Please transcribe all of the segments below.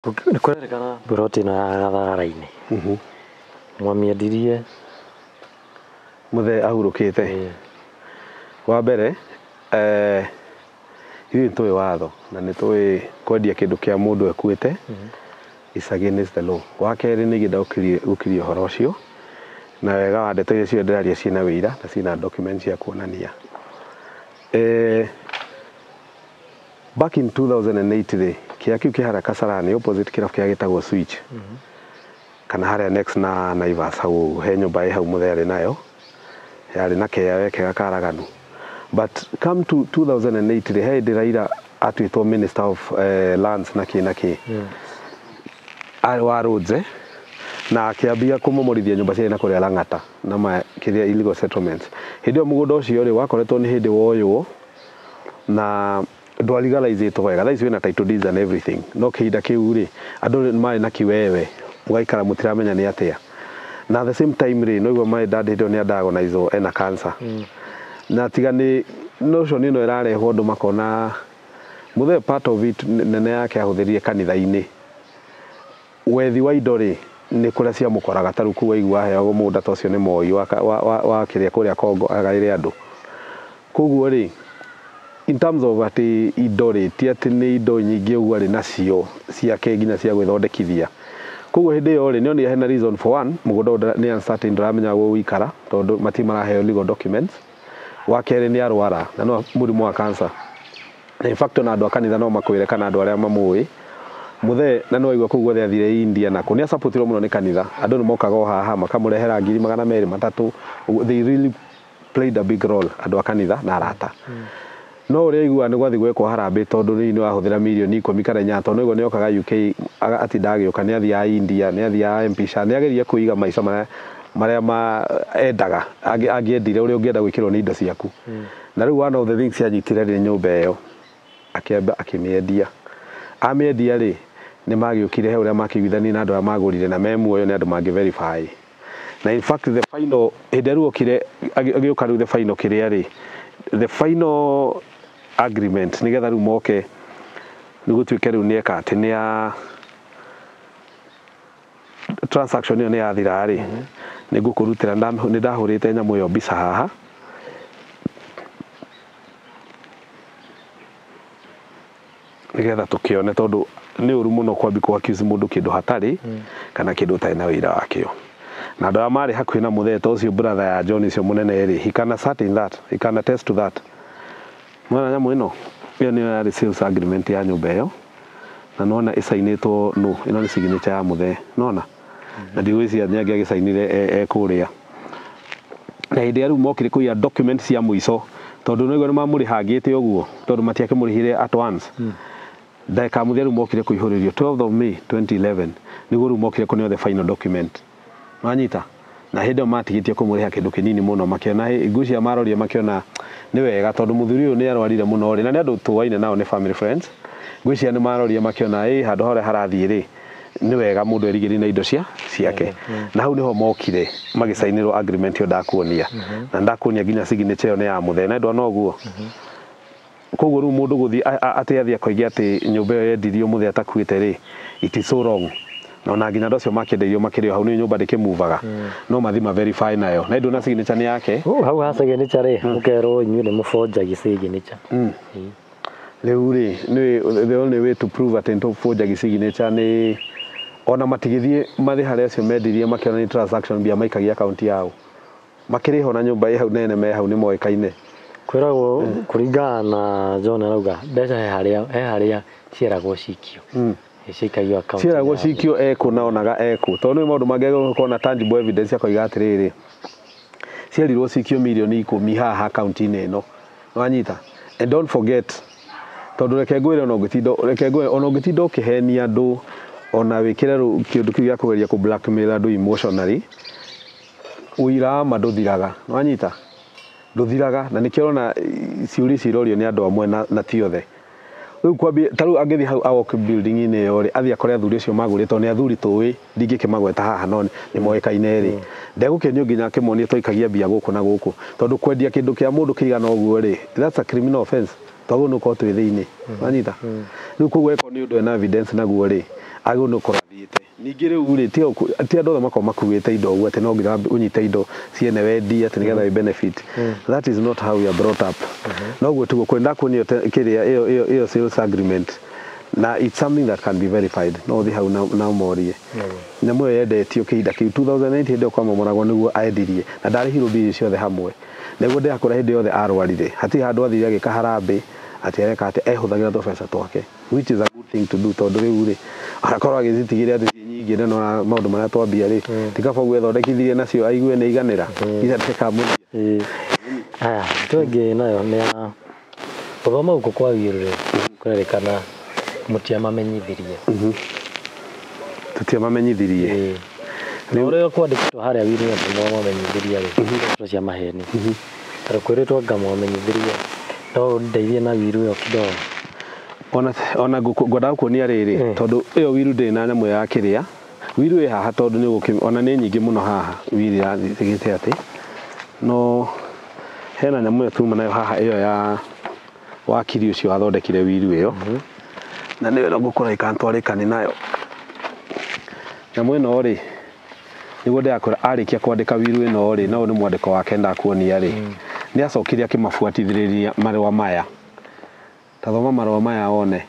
Nĩ kũrerĩkana ploti ĩno ya Gathara-inĩ mwamĩendirie mũthee ahurũkĩte. Wa mbere ithuĩ nĩtũĩ watho na nĩtũĩ kwendia kĩndũ kĩa mũndũ ekuĩte is against the law. Wa kerĩ nĩngĩenda gũkiria ũhoro ũcio na wega wa ndeto iria ciothe ndĩraria ciĩna wĩira na ciĩna documents cia kuonania. Back in 2008 kĩrĩa kĩu kĩharĩa Kasarani opposite kĩrabu kĩrĩa gĩtagwo Switch kana harĩa next na Naivas hau he nyũmba ĩ hau mũthee arĩ nayo yarĩ na keawe kega karaganu. But come to 2008 he hĩndĩ Raila atuĩtwo Minister of Lands na kĩ wa roads na akĩambia kũmomorithia nyũmba ciarĩ na kũrĩa Lang'ata na kĩrĩa illegal settlements. Hĩndĩ ĩyo mũgũnda ũcio rĩ wakoretwo nĩ hĩndĩ woywo na ndwalegalizeĩtwo wega. Thaa ici wĩna title deeds and everything no kĩhinda kĩu rĩ andũ marĩ na kiwewe mũgaikara mũtiramenya nĩ atĩa. Na at the same time rĩ noiguo my dad hĩndĩ ĩyo nĩ diagnosed ena cancer na tiga nĩ notion ĩno ĩrarehwo andũ makona mũthee part of it nene yake ahũthĩrire kanitha-inĩ. Wethi wa indo rĩ nĩ kũrĩa ciamũkoraga ta rĩu kũu waigua aheagwo mũgũnda ta ũcio nĩ Moi wa kĩrĩa kũrĩa Kongo agaĩre andũ. Koguo rĩ in terms of atĩ indo rĩ ti atĩ nĩ indo nyingĩ ũguo arĩ nacio ciake nginya cia gwĩthondekithia. Koguo hĩndĩ ĩyo rĩ nĩonire hena reason for one mũgũnda nĩ uncertain ndũramenya gũgũikara tondũ mati maraheo legal documents. Wa kerĩ nĩ arwara na no mũrimũ wa cancer. In fact ona andũ a kanitha no makwĩre kana andũ arĩa mamũĩ mũthee na no aigua kũu guothe athire India nako nĩ supportirwo mũno nĩ kanitha. Andũ nĩ mokaga o haha makamũrehera 200,000 300. They really played a big role andũ a kanitha na arata. No ũrĩa aigua nĩ gwathi gwekwo harambĩ tondũ nĩ wahũthĩra mirioni 10 kana 4 tondũ nĩguo nĩ okaga UK ati ndagĩũka nĩ athiaga India nĩ athiaga M-Pesa nĩ ageria kũiga maica marĩa endaga angĩendire ũrĩa ũngĩenda gwĩkĩrwo nĩ indo ciaku. Na rĩu one of the things cianyitire nĩ nyũmba ĩyo akĩamba akĩmĩendia. Amĩendia rĩ nĩ magĩũkire he ũrĩa makĩiguithania na andũ arĩa magũrire na memuoyo nĩ andũ mangĩ verify. Na in fact the final hĩndĩ rĩu okire agĩũka rĩu the final kĩrĩa rĩ the final agreement nĩgetha rĩu moke nĩ gũtuĩke rĩu nĩeka atĩ nĩ ya transaction ĩyo nĩ yathira rĩ nĩ ngũkũrutĩra nĩ ndahũrĩte nyamũ ĩyo mbica haha nĩgetha tũkĩone tondũ nĩ ũru mũno kwambia kũ-accuse mũndũ kĩndũ hatarĩ kana kĩndũ ũtarĩ na wĩira wakĩo. Na andũ arĩa marĩ hakuhĩ na mũthee ta ũcio brother ya John ũcio mũnene rĩ he can certain that he can attest to that. Mwana nyamũ ĩno nĩyo yarĩ sales agreement ya nyũmba ĩyo na nona ĩcainĩtwo no ĩno nĩ signature ya mũthee nona na ndigwĩciria nĩ angĩ agĩcainire kũrĩa. Na hĩndĩ rĩu mokire kũiya documents cia mũico tondũ nĩguo nĩ mamũrĩhangĩte ũguo tondũ matiakĩmũrĩhire at once. Ndagĩka mũthia rĩu mokire kũihũrĩrio 12 of May 2011 nĩguo rĩu mokire kũneo the final document. Manyita na hĩndĩ ĩyo matigĩtie kũmũrĩha kĩndũ kĩnini mũno makĩona ngũcia maroria makĩona nĩ wega tondũ mũthuri ũyũ nĩ arwarire mũno rĩ na nĩ andũ tũwaine nao nĩ family friends. Ngũcia nĩ maroria makĩona handũ harĩa harathiĩ rĩ nĩ wega mũndũ erigĩri na indo ciake. Na hau nĩho mokire magĩcainĩrwo agreement ĩyo ndakuonia na ndakuonia nginya signature ĩyo nĩ ya mũthee na ndona ũguo. Koguo rĩu mũndũ gũthiĩ atĩ athiĩ akoiga atĩ nyũmba ĩyo yendirio mũthee atakuĩte rĩ it is so wrong. Na ona nginya andũ acio makĩenderio makĩrĩo hau nĩ nyũmba ndĩkĩmuvaga no mathi ma verify nayo na ndona signature nĩ yake. Hau ha signature rĩ mũkerwo inyuĩ nĩ mũforgery signature. Rĩu rĩ the only way to prove that into forgery signature nĩ ona matigĩthiĩ mathi harĩa acio mendirie makĩona ni transaction mbia maikagia account yao makĩrĩho na nyũmba hau nene me hau nĩ moĩkaine. Kwĩragwo kũringana na John arauga mbeca he harĩa ciaragwo cikio cikagio account ciaragwo cikio eko na onaga eko tondũ nĩ maũndũ mangĩ gũkorwo na tangible evidence akoiga atĩrĩrĩ ciarirwo cikio mirioni 10 haha account-inĩ ĩno wanyita. And don't forget tondũ reke ngwĩre ona ũngĩtinda ũkĩhenia andũ ona wĩkĩre kĩndũ kĩu gĩa kũgeria kũ blackmail andũ emotionally ũira wa ma ndũthiraga wanyita ndũthiraga na nĩkĩo ona ciũria cirorio nĩ andũ amwe na ti othe. Rĩu kwambia ta rĩu angĩthiĩ hau awok building-inĩ ĩyo rĩ athiĩ akore athuri acio magũrĩtwo nĩ athuri tũĩ ndingĩkĩmagweta haha no nĩ moĩkaine rĩ ndegũkenio nginya akĩmonie twaikagia mbia gũkũ na gũkũ tondũ kwendia kĩndũ kĩa mũndũ kĩigana ũguo rĩ that's a criminal offense tondũ nĩ ũkorwo twĩ thĩinĩ wanyita. Rĩu koguo eko nĩ ũndũ ena evidence naguo rĩ agå no korathiete ningä rä u rä ti andå othe makorwo makuĩte indo ũguo atĩ no nginya ũnyite indo ciene wendie atĩ nĩgetha ĩ benefit. That is not how we are brought up. Noguo tiguo kwenda kuonio kĩrĩa ĩyo sales agreement na it's something that can be verified. No thi hau na morie nyamũ ĩyo yendetio kĩhinda kĩu 2008 hĩndĩ ĩyo kwamomoragwo nĩguo aendirie na ndarĩhirwo mbia ciothe hamwe nĩguo ndĩrakora hĩndĩ yothe arwarire hatirĩ handũ athire agĩka harambĩ atĩ areka atĩ ehũthagĩra tũbeca twake, which is a good thing to do tondũ rĩu rĩ arakorwo agĩcitigĩre atĩ ciĩ nyingĩ na no maũndũ marĩa twambia rĩ tikaba ũguo ethondekithirie nacio aigue nĩ iganĩra igatĩkamũria. Haya tũngĩ nayo nĩ ya gũthoma gũkũ kwa Wirũ kũrerĩkana mũtiamamenyithirie. Tũtiamamenyithirie na ũrĩa kwandĩkĩtwo harĩa Wirũ atĩ no mamenyithirie rĩ cia maheni tondũ kwĩrĩtwo ngamamenyithirie no ndeithie na Wirũ yo kidogo. Ona ngwendaga kuonia rĩrĩ tondũ ĩyo Wirũ ndĩ na nyamũ ya kĩrĩa Wirũ ĩ haha tondũ nĩ ona nĩ nyingĩ mũno haha Wirũ yathigĩte atĩ no hena nyamũ ĩyo tuma nayo haha ĩyo ya wakiri ũcio wathondekire Wirũ ĩyo na nĩyo ngũkora ikantwarĩkani nayo nyamũ ĩno rĩ nĩguo ndĩrakora arĩkia kwandĩka Wirũ ĩno rĩ no nĩ mwandĩko wake ndakuonia rĩ nĩ acokire akĩmabuatithĩrĩria marũa maya tathoma marũa maya one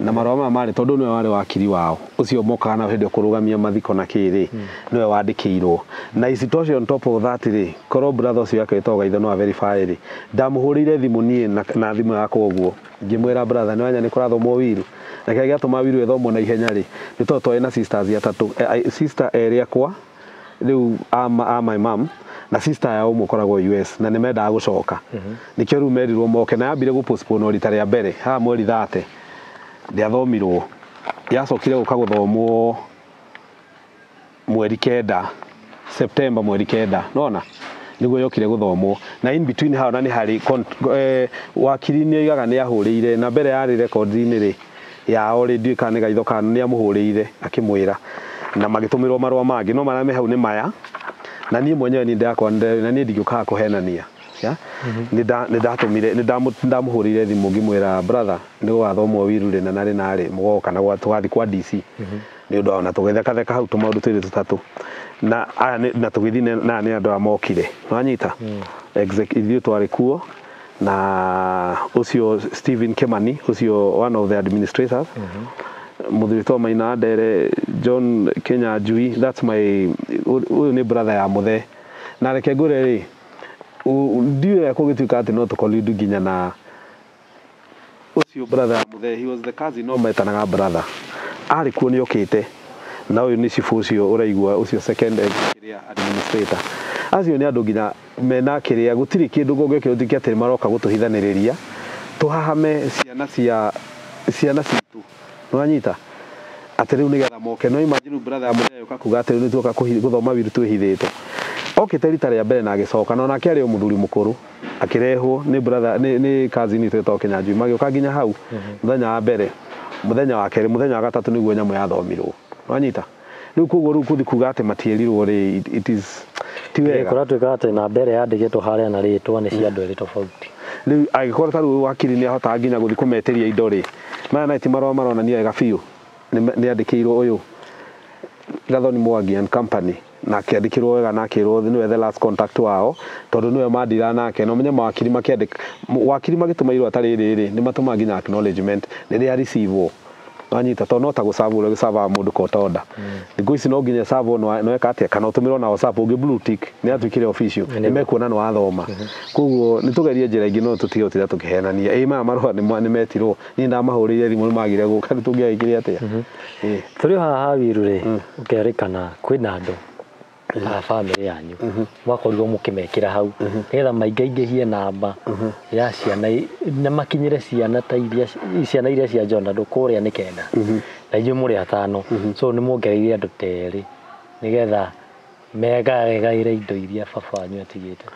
na marũa maya marĩ tondũ nĩwe warĩ wakiri wao ũcio mokaga na hĩndĩ kũrũgamia mathiko na kĩrĩ nĩwe wandĩkĩirwo na isitoshe on top of that rĩ korwo brother ũcio yake wĩtagwo Gaitho no verify rĩ ndamũhũrĩire thimũ niĩ na thimũ yakwa ũguo ngĩmwĩra brother nĩwanya nĩ kũrathomwo Wirũ na kĩrĩa gĩatũma Wirũ ĩthomwo na ihenya rĩ nĩ tondũ twarĩ na sisters atatũ sister erĩ akwa rĩu a my mom na sister yao mũkoragwo US na nĩ mendaga gũcoka nĩkĩo rĩu merirwo moke na yambire gũpostpone rita rĩa mbere haha mweri 30 ndiathomirwo yacokire gũka gũthomwo mweri 9 September mweri 9 nona nĩguo yokire gũthomwo na in between hao na nĩ harĩ wakiri nĩ oigaga nĩ ahũrĩire na mbere yarĩ record-inĩ rĩ yao rĩ ndiũĩ kana nĩ Gaitho kana nĩ amũhũrĩire akĩmwĩra na magĩtũmĩrwo marũa mangĩ no marĩa me hau nĩ maya na niĩ mwenyewe nĩ ndakwa na niĩ ndingĩũkaga kũhenania nĩ ndatumire nĩ ndamũhũrĩire thimũ ngĩmwĩra brother nĩ gũgathomwo Wirũ rĩ na narĩ narĩ mũgoka na tũgathiĩ kwa DC nĩ ũndũ ona tũgĩthekatheka hau tũmaũndũ twĩrĩ tũtatũ na aya na tũgĩthiĩ na nĩ andũ amokire wanyita ithuĩ twarĩ kuo na ũcio Stephen Kimani ũcio one of the administrators Mũthũrĩtwo Maina Ndere John Kenya Njui that's my ũyũ nĩ brother ya mũthe na reke ngũre rĩ ndiũĩ kũgĩtuĩka atĩ no tũkolidu nginya na ũcio brother ya mũthe he was the cousin no metanaga brother arĩ kuo nĩ okĩte na ũyũ nĩ cibu ũcio ũraigua ũcio second kĩrĩa administrator acio nĩ andũ nginya mena kĩrĩa gũtirĩ kĩndũ gũgĩkĩrwo tiki atĩ maroka gũtũhithanĩrĩria tũhahame ciana citũ nwanyita atĩ rĩu nĩgetha moke no imagine brother ya mũthe yoka kuga atĩ nĩ tuoka gũthoma Wirũ twĩhithĩte okĩte rita rĩa mbere na agĩcoka no nake arĩ mũthuri mũkũrũ akĩrehwo nĩ brother nĩ cousin twetwo Kenya Njui magĩũka nginya hau mũthenya wa mbere mũthenya wa kerĩ mũthenya wa gatatũ nĩguo nyamũ yathomirwo wanyita rĩu koguo rĩu kũthi kuga atĩ matiĩrirwo rĩ it is ti wega kũratuĩka atĩ na mbere yandĩkĩtwo harĩa na rĩtwa nĩ cia andũ erĩ tofauti rĩu agĩkorwo ta rĩu wakiri nĩ ahotaga nginya gũthiĩ kũmeteria indo rĩ maya na ti marũa maronania wega biũ nĩ andĩkĩirwo ũyũ Gathoni Mwangi and Company na akĩandĩkĩrwo wega na akĩrwo nĩwe the last contact wao tondũ nĩwe mandira nake no menye mawakiri makĩandĩka wakiri magĩtũma irũa ta rĩrĩ nĩ matũma nginya acknowledgement rĩrĩa receive wanyita tondũ no ta gũsavũ ũrĩa gũsava mũndũ kotonda thikũ ici no nginya savũ no eka atĩa kana ũtũmĩrwo na WhatsApp ũngĩ blue tick nĩ atuĩkire official nĩ mekuona nĩ wathoma koguo nĩ tũgerie njĩra ingĩ no tũtigotira tũkĩhenania maya marũa nĩ metirwo niĩ ndamahũrĩire thimũ nĩ magire gũka nĩ tũngĩagĩkire atĩa tũrĩ haha Wirũ rĩ ũkerĩkana kwĩna andũ a family yanyu mwakorirwo mũkĩmekĩra hau nĩgetha maingaingĩhie namba ya ciana na makinyĩre ciana ta iria cia John andũ kũrĩa nĩ kenda na inyuĩ mũrĩ atano so nĩ muongereire andũ terĩ nĩgetha megaĩre indo iria baba wanyu atigĩte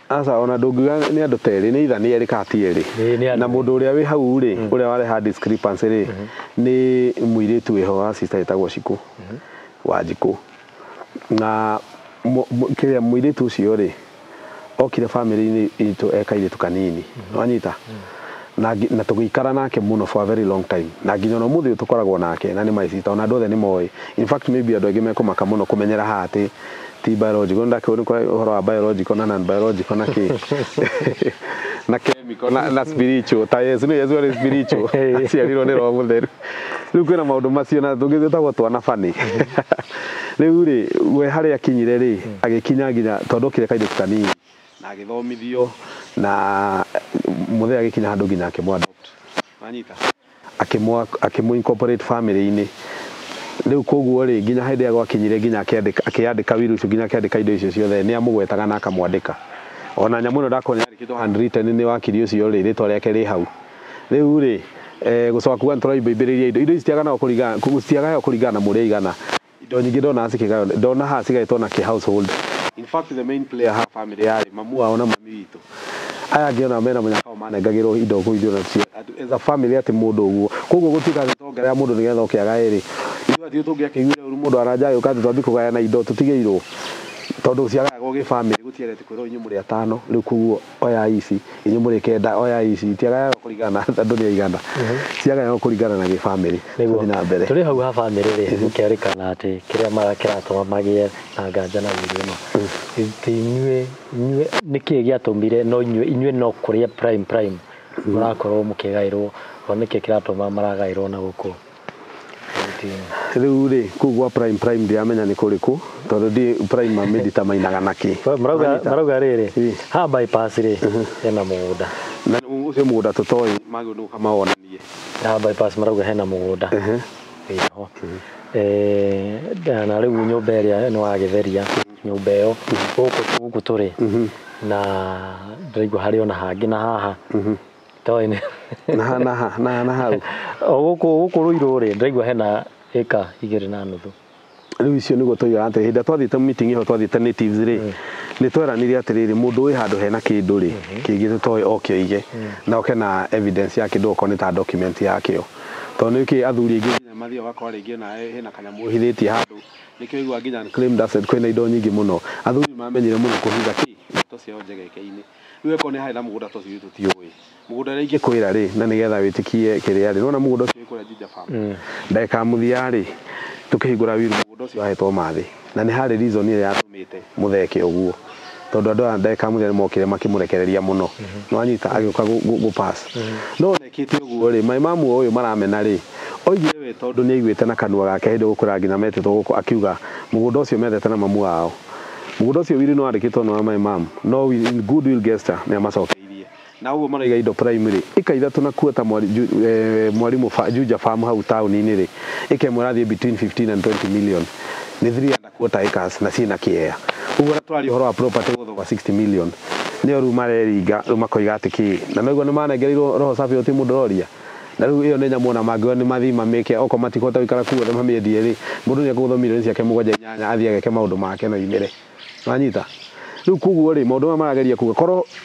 asa ona ndũngiuga nĩ andũ terĩ nĩ itha nĩ erĩ kana ti erĩ na mũndũ ũrĩa wĩ hau rĩ ũrĩa wareha discrepancy rĩ nĩ mũirĩtu wĩho wa sister etagwo Cikũ Wanjikũ na kĩrĩa mũirĩtu ũcio rĩ okire family-inĩ itũ ekairĩtu kanini wanyita na tugikara nake muno for a very long time na nginya no muthi tukoragwo nake na ni maicita ona ndothe ni moi. In fact maybe andu angi mekumaka muno kumenyera hati ti biological ndakoni kwa horo wa biological na non biological na ki na chemical na spiritual ta Yesu ni Yesu ni spiritual aciarirwo ni roho mutheru riu kwina maundu macio na tungithitagwo twana fani riu ri we hari akinyire ri agikinya nginya tondu kire kaide kanini na agithomithio na muthe agikinya handu nginya akimwadopt manyita akimu incorporate family-ini riu koguo ri nginya hinde ya gwakinyire nginya akiandika wiru ucio nginya akiandika indo icio ciothe ni amugwetaga na akamwandika ona nyamu no ndakoni arikitwo handwritten ni wakiri ucio ri ritwa riake ri hau riu ri gucoka kuga nturaibiriria indo itiagana kuringana na muria igana indo nyingi ndona ha cigaitwo na ki household. In fact the main player ha family yari mamu wao na mami witu aya ngiona mena munyakao manengagirwo indo ku indo na as a family ati mundu uguo koguo gutika gitongerera mundu nigetha ukiaga iri ithu ati tungiakiguire uru mundu aranja ukati twathi kugayana indo tutigeirwo tondu ciagaga go gi family gutiarete kwirwo inyu muri atano riu kuguo oya ici inyu muri kenda oya ici tiagaga kuringana andu ni igana ciagaga kuringana na gi family na mbere tuli hau ha family ri ukerikana ati kiria marakira to magie na nganja na wirimo inyue niki giatumire no inyue no kuria prime murakorwo mukigairwo oneke kiratuma maragairwo na guku riu ri kugwa prime ndiamenya ni kuriku tondu di prime medita mainaga naki marauga riri ha bypass ri hena mugunda na ucio mugunda tutoi magundu kama wonanie ha bypass marauga hena mugunda iho na riu nyumba iria ni wagitheria nyumba iyo guku turi na ndiraigua hari ona hangi na haha toine na hau guku ruiru ri ndiraigua hena eka 2.5 riu icio nigo toiga ati hinda twathite meeting iho twathite natives ri ni tweranirie atiriri mundu wi handu hena kindu ri kingi tutoi okioige na oke na evidence ya kindu okoni ta document yakio tondu iki athuri ingi nginya mathio bakora ingi na hena kanya muhithitie handu nikio igwa nginya claimed asset kwina indo nyingi muno athuri mamenyire muno kuhiga ki to cio njegeke-ini riu eko ni haina mugunda to cio tutioi mugunda ri ingi kwira ri na nigetha witikie kiria ri nona mugunda cio ikura Jinja farm ndeka muthia ri tukihingura wiru mugunda cio ahetwo mathi na ni hari reason ile yatumite mutheke uguo tondu andu ndeka muthia ni mokire makimurekereria muno no anyita agioka gu pass no nekite uguo ri my mamu uyu maramena ri oigire we tondu ni aiguite na kanua gake hindi gukura nginya metito guku akiuga mugunda ucio methete na mamu wao mugunda ucio wiru no andikitwo na my mam no in good will gesture ni amacokeirie na uguo maraiga indo primary ikaithatu na kuota mwarimu Jinja farm hau town-ini ri ikemurathie between 15 and 20 million ni 3.25 acres na cina kiea uguo twari horo wa property guthoga 60 million ni oru mareringa makoiga atiki na noiguo ni manengereirwo roho safi oti mundoria na riu iyo ni nyamona mangiwa ni mathima meke oko matikota ikara kuo na mamiendie ri mundu ni akutho million ciake mugwanja nyanya athie ageke maundu make na imire manyita riu kuguo ri maundu marageria kuga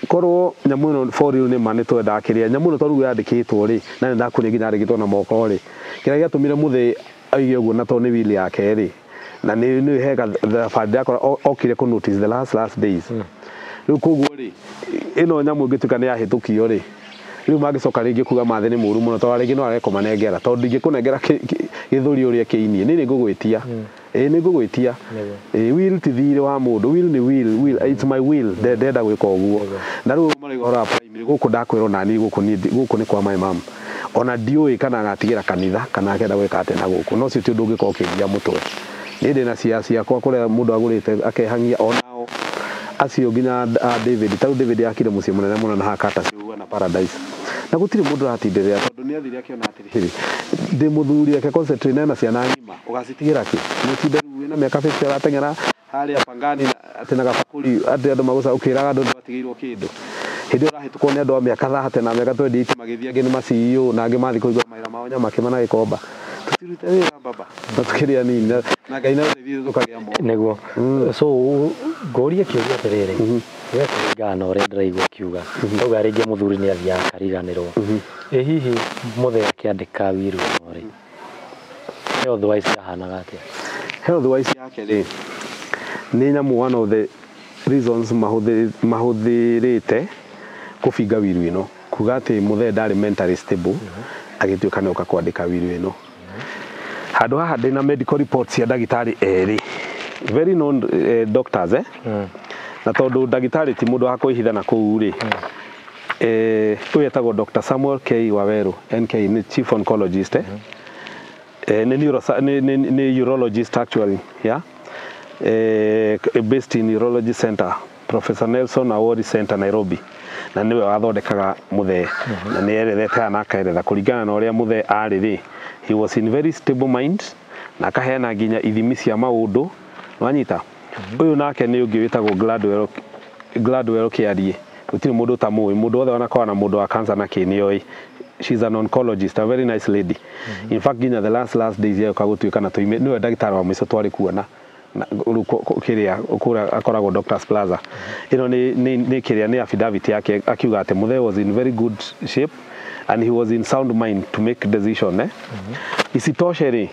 korwo nyamu no for you ni mane twenda akiria nyamu no toruga yandikitwo ri na ni ndakuni nginya ndikitwo na moko ri kira giatumire muthe aige uguo na to ni wili yake ri na ni hega the father yako okire ku notice the last days riu kuguo ri ino nyamu ngituka ni yahitukio ri riu magicoka ringi kuga mathe ni muru muno to ringi no areko manengera tondu ingikunengera githuri uria kiinie ni ngugwitia ni ngugwitia will tithire wa mundu will ni will it's my will ndenda gwika uguo na riu marigo hora primary guku ndakwirwo nani guku ni kwa my mom ona ndioi kana ngatigira kanitha kana akenda gwika atena guku no cio ti undu ngiko kiria mutwe ni ndi na ciacia kwa kuria mundu agurite akehangia onao acio nginya David tau David akire mucie munene muno na hakata ciuga na paradise na gutiri mundu atinderea tondu ni athire akiona atiri ndi muthuri ake concentrate na ciana ngima ugacitigira ki ni tinderu wina miaka 50 aratengera hari apangani atena gabakuri andu maguca ukiraga andu atigirwo kindu hindi urahitukwo ni andu a miaka 30 na miaka 28 magithia ngi ni maciio na ngi mathi kuigwa maira mao nyama kimana gikomba tutirute wira baba tukiria nini na ngai na thithie tukagia mo neguo so ngoria kiuria terere ngano ore ndiraigua kiuga auga ringi muthuri ni athia kariganirwo hihi muthe akiandika wiru ori otherwise ahanaga atia otherwise yake ri ni nyamu one of the reasons mahuthirite kubinga wiru ino kuga ati muthe ndari mentally stable agituika ni uka kwandika wiru ino handu haha ndina medical reports ya dagitari eri very known doctors na tondu dagitari ti mundu akoihithana kuu ri uyu etagwo Dr. Samuel K. Waweru NK ni chief oncologist ni urologist actually yeah based in urology center Professor Nelson Awori Center Nairobi na niwe wathondekaga muthe na ni erethete ana akaeretha kuringana na uria muthe ari ri he was in very stable mind na akaheana nginya ithimi cia maundu wanyita uyu nake ni ungi witagwo Gladwell Kiarie gutiri mundu ta muwi mundu othe onakora na mundu wa cancer na kinioi she's an oncologist, a very nice lady in fact ginya the last days ya kagutuika na tuime niwe dagitari wa mwiso twari kuona kiria ukura akoragwo Doctors Plaza ino ni kiria ni affidavit yake akiuga ati muthe was in very good shape and he was in sound mind to make decision isitoshe ri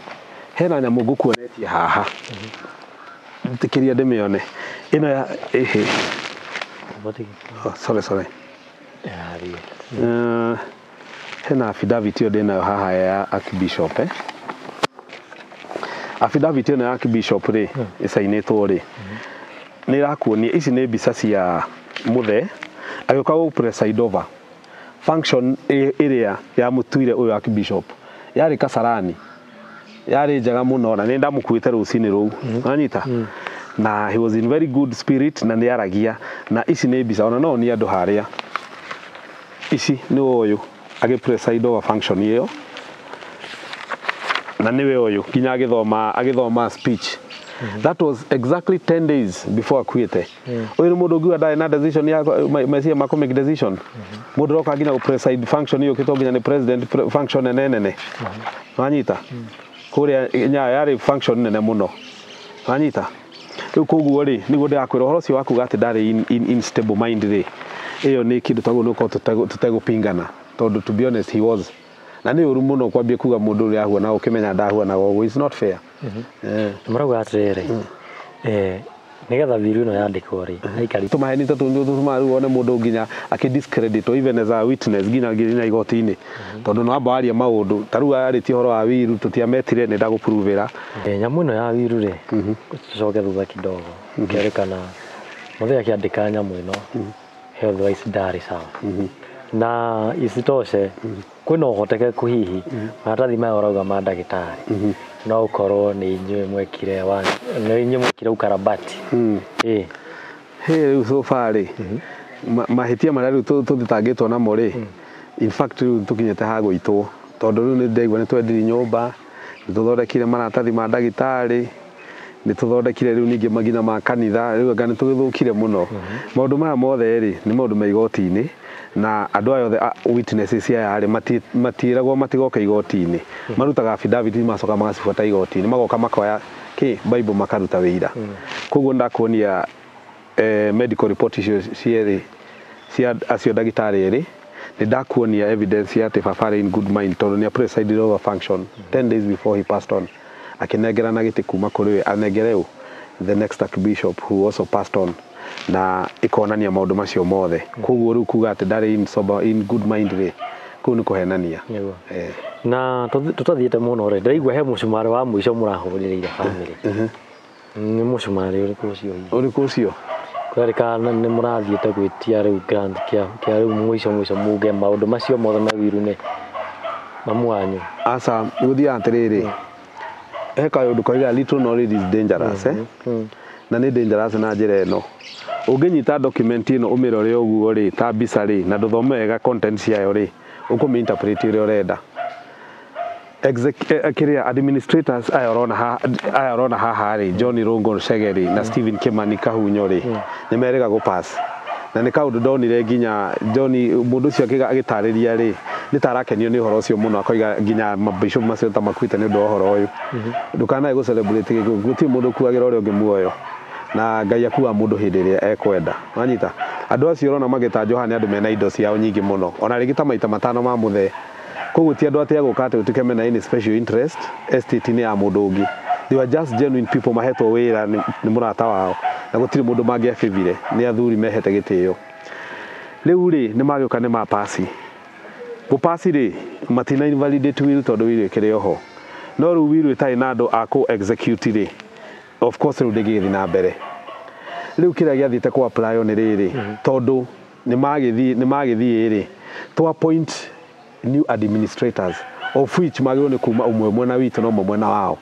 hena nyamu ngukuonetie haha tikiria ndemione ino ya sorry hena affidavit yo ndinayo haha ya Archbishop affidavit ino ya Archbishop ri isainitwo ri ni rakuonia ici ni mbica cia muthe agioka go preside over function area ya mutuire uyu Archbishop yari Kasarani yari njega muno na ni ndamukuite rucini ruu anyita na he was in very good spirit na ni aragia na ici ni mbica ona no ni andu haria ici ni uyu agi preside over function iyo na niwe uyu kinya agithoma speech that was exactly 10 days before akuite uyu mundu ngiwa ndai na decision ya mesia mako make decision mundu roka nginya preside function iyo kitonginya ni president function nene wanyita kuria nya yari function nene muno wanyita kuguo ri nigo ndakwira horo cio waku gati ndari in stable mind ri iyo ni kindu tago nuko tutegupingana tondu to be honest he was na ni uru muno kwambie kuga mundu uri ahua na ukimenya ndahua na gogo is not fair marago atrere nigetha viru no yandikwo ri aikari tumaheni tumaru one mundu nginya akidiscredit even as a witness nginya igoti-ini tondu no abaria maundu taru ari ti horo wa wiru tutiametire ni ndaguprovera nyamu ino ya viru ri tucoke thutha kidogo kerekana muthe akiandika nyamu ino health wise ndari sawa na isitoshe kwina uhoteke kuhihi maratathi maya urauga ma ndagitari no ukorwo ni inyue mwekire ukarabati so far mahitia marari tuthitangitwo namo ri in fact tukinyete ha gwitwo tondu riu ni ndaigua ni twendiri nyumba ni tuthondekire maratathi ma ndagitari ni tuthondekire riu ningi magina ma kanitha riu anga ni tugithukire muno maundu maya mothe ri ni maundu ma igoti-ini na andu ayo witnesses aya ari matiragwo matigoka igoti-ini marutaga affidavit macoka magacibuata igoti-ini magoka makoya Bible makaruta wira koguo ndakuonia medical report cia acio ndagitari eri ni ndakuonia evidence ya ati baba in good mind tondu ni presided over function 10 days before he passed on akinengerana giti kuma kuri we anengereu the next Archbishop who also passed on na ikonania maundu macio mothe koguo riu kuga ati ndari in good mind ri ku ni kuhenania na tutathiete muno ri ndaigua he mucumari wa mwisho murahuririire family ni mucumari uriku ucio kwerikana ni murathiete gwitia riu grant kia riu mwisho muge maundu macio mothe me wiru-ini mamuanyu asa guthia atiriri heka yundu koiga little knowledge is dangerous na ni dangerous na njira ino unginyita document ino umirore uguo ri ta mbica ri na nduthome wega content ciayo ri ukuminterpret uri urenda kiria administrators ayarona haha ri John Rongo Shegeri na Stephen Kimani Kahunyo ri nimerega go pass na ni kaundu ndonire nginya John mundu ucio agitariria ri nitarakenio ni horo ucio muno akoiga nginya mabisho macio ta makuite ni ndo horo uyu ndukanae go celebrate guti mundu kuagira uri ungi muoyo na Ngai akuwa mundu hindi iria ekwenda wanyita andu acio rona magitanjo hani andu mena indo ciao nyingi muno ona rigita maita matano ma muthe koguo ti andu atia gukate utikeme na any special interest estate ni ya mundu ungi they were just genuine people mahetwo wira ni murata wao na gutiri mundu mangiafivire ni athuri mehete gitio riu ri ni magioka ni mapasi pass ri matina invalidate will tondu will kire oho no ru will itai na andu ako execute ri of course ru ndigi na mbere riu kira giathite kwa apply ni riri tondu ni magithii ri to appoint new administrators of which magiro ni kuma umwe mwena witu no mwena wao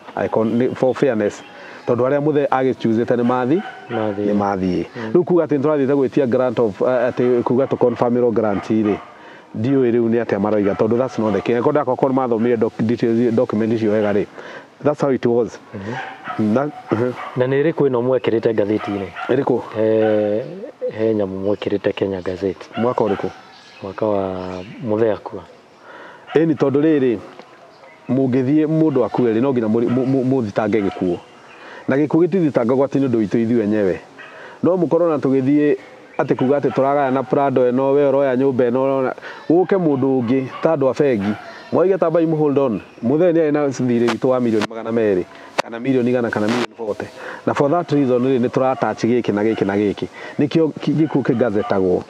for fairness tondu aria muthe agichuzite ni mathi riu kuga ati nturathite gwitia grant of ati kuga to confirm grant ri dio riu ni atia maroiga tondu that's not the case koda ko kon mathomire details document icio wega ri that's how it was na ni ri kwino mwekirite gatheti-ini iriku he nyamu mwekirite Kenya Gazette mwaka uriku mwaka wa muthea kwa ni tondu riri mungithie mundu akue ri no nginya muthitange gikuo na gikuo gitithitanga gwati ni ndu itu ithu wenyewe no mukorwo na tugithie ati kuga ati turagaya na Prado eno we roya nyumba eno uke mundu ungi ta andu afegi moige tamba imu hold on mutheni ina thire witu wa milioni 200 kana milioni 100 kana milioni 40 na for that reason ni turatach giki na giki na giki nikio gikuo kigazetagwo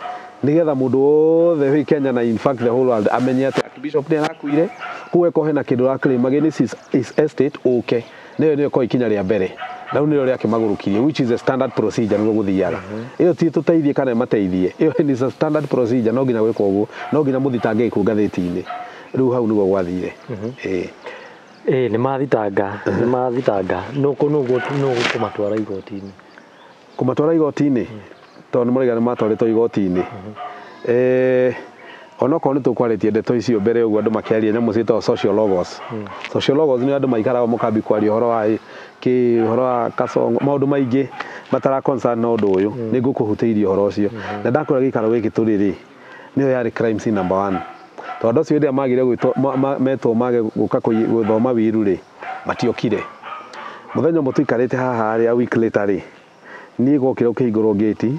nigetha mundu wothe wi Kenya na in fact the whole world amenye ati Archbishop ni arakuire kuwe ko hena kindu raklim against his estate okay niyo ko ikinya ria mbere na uniro ria kimagurukirie which is a standard procedure ngo guthiaga iyo ti tuteithie kana mateithie iyo ni a standard procedure no nginya gwiko uguo no nginya muthitange ku gatheti-ini riu hau nigo gwathire ni mathitanga no kumatwara igoti-ini kumatwara igoti-ini tondu muriga ni matwaritwo igoti-ini onoko ni tukwaritie ndeto icio mbere uguo andu makiaria nyamu citwa sociologos sociologos ni andu maikara mukambi kwaria horo wa horo wa kasongo maundu maingi batara concern no ndu uyu ni ngukuhutiirie horo ucio na ndakora gikaro giki turiri niyo yari crime scene number 1 tondu cio ndia magire gwitwo metwo mage guka guthoma wiru ri matiokire muthenya mutuikarite haha ri a week later ri ni gokire ukihingurwo gate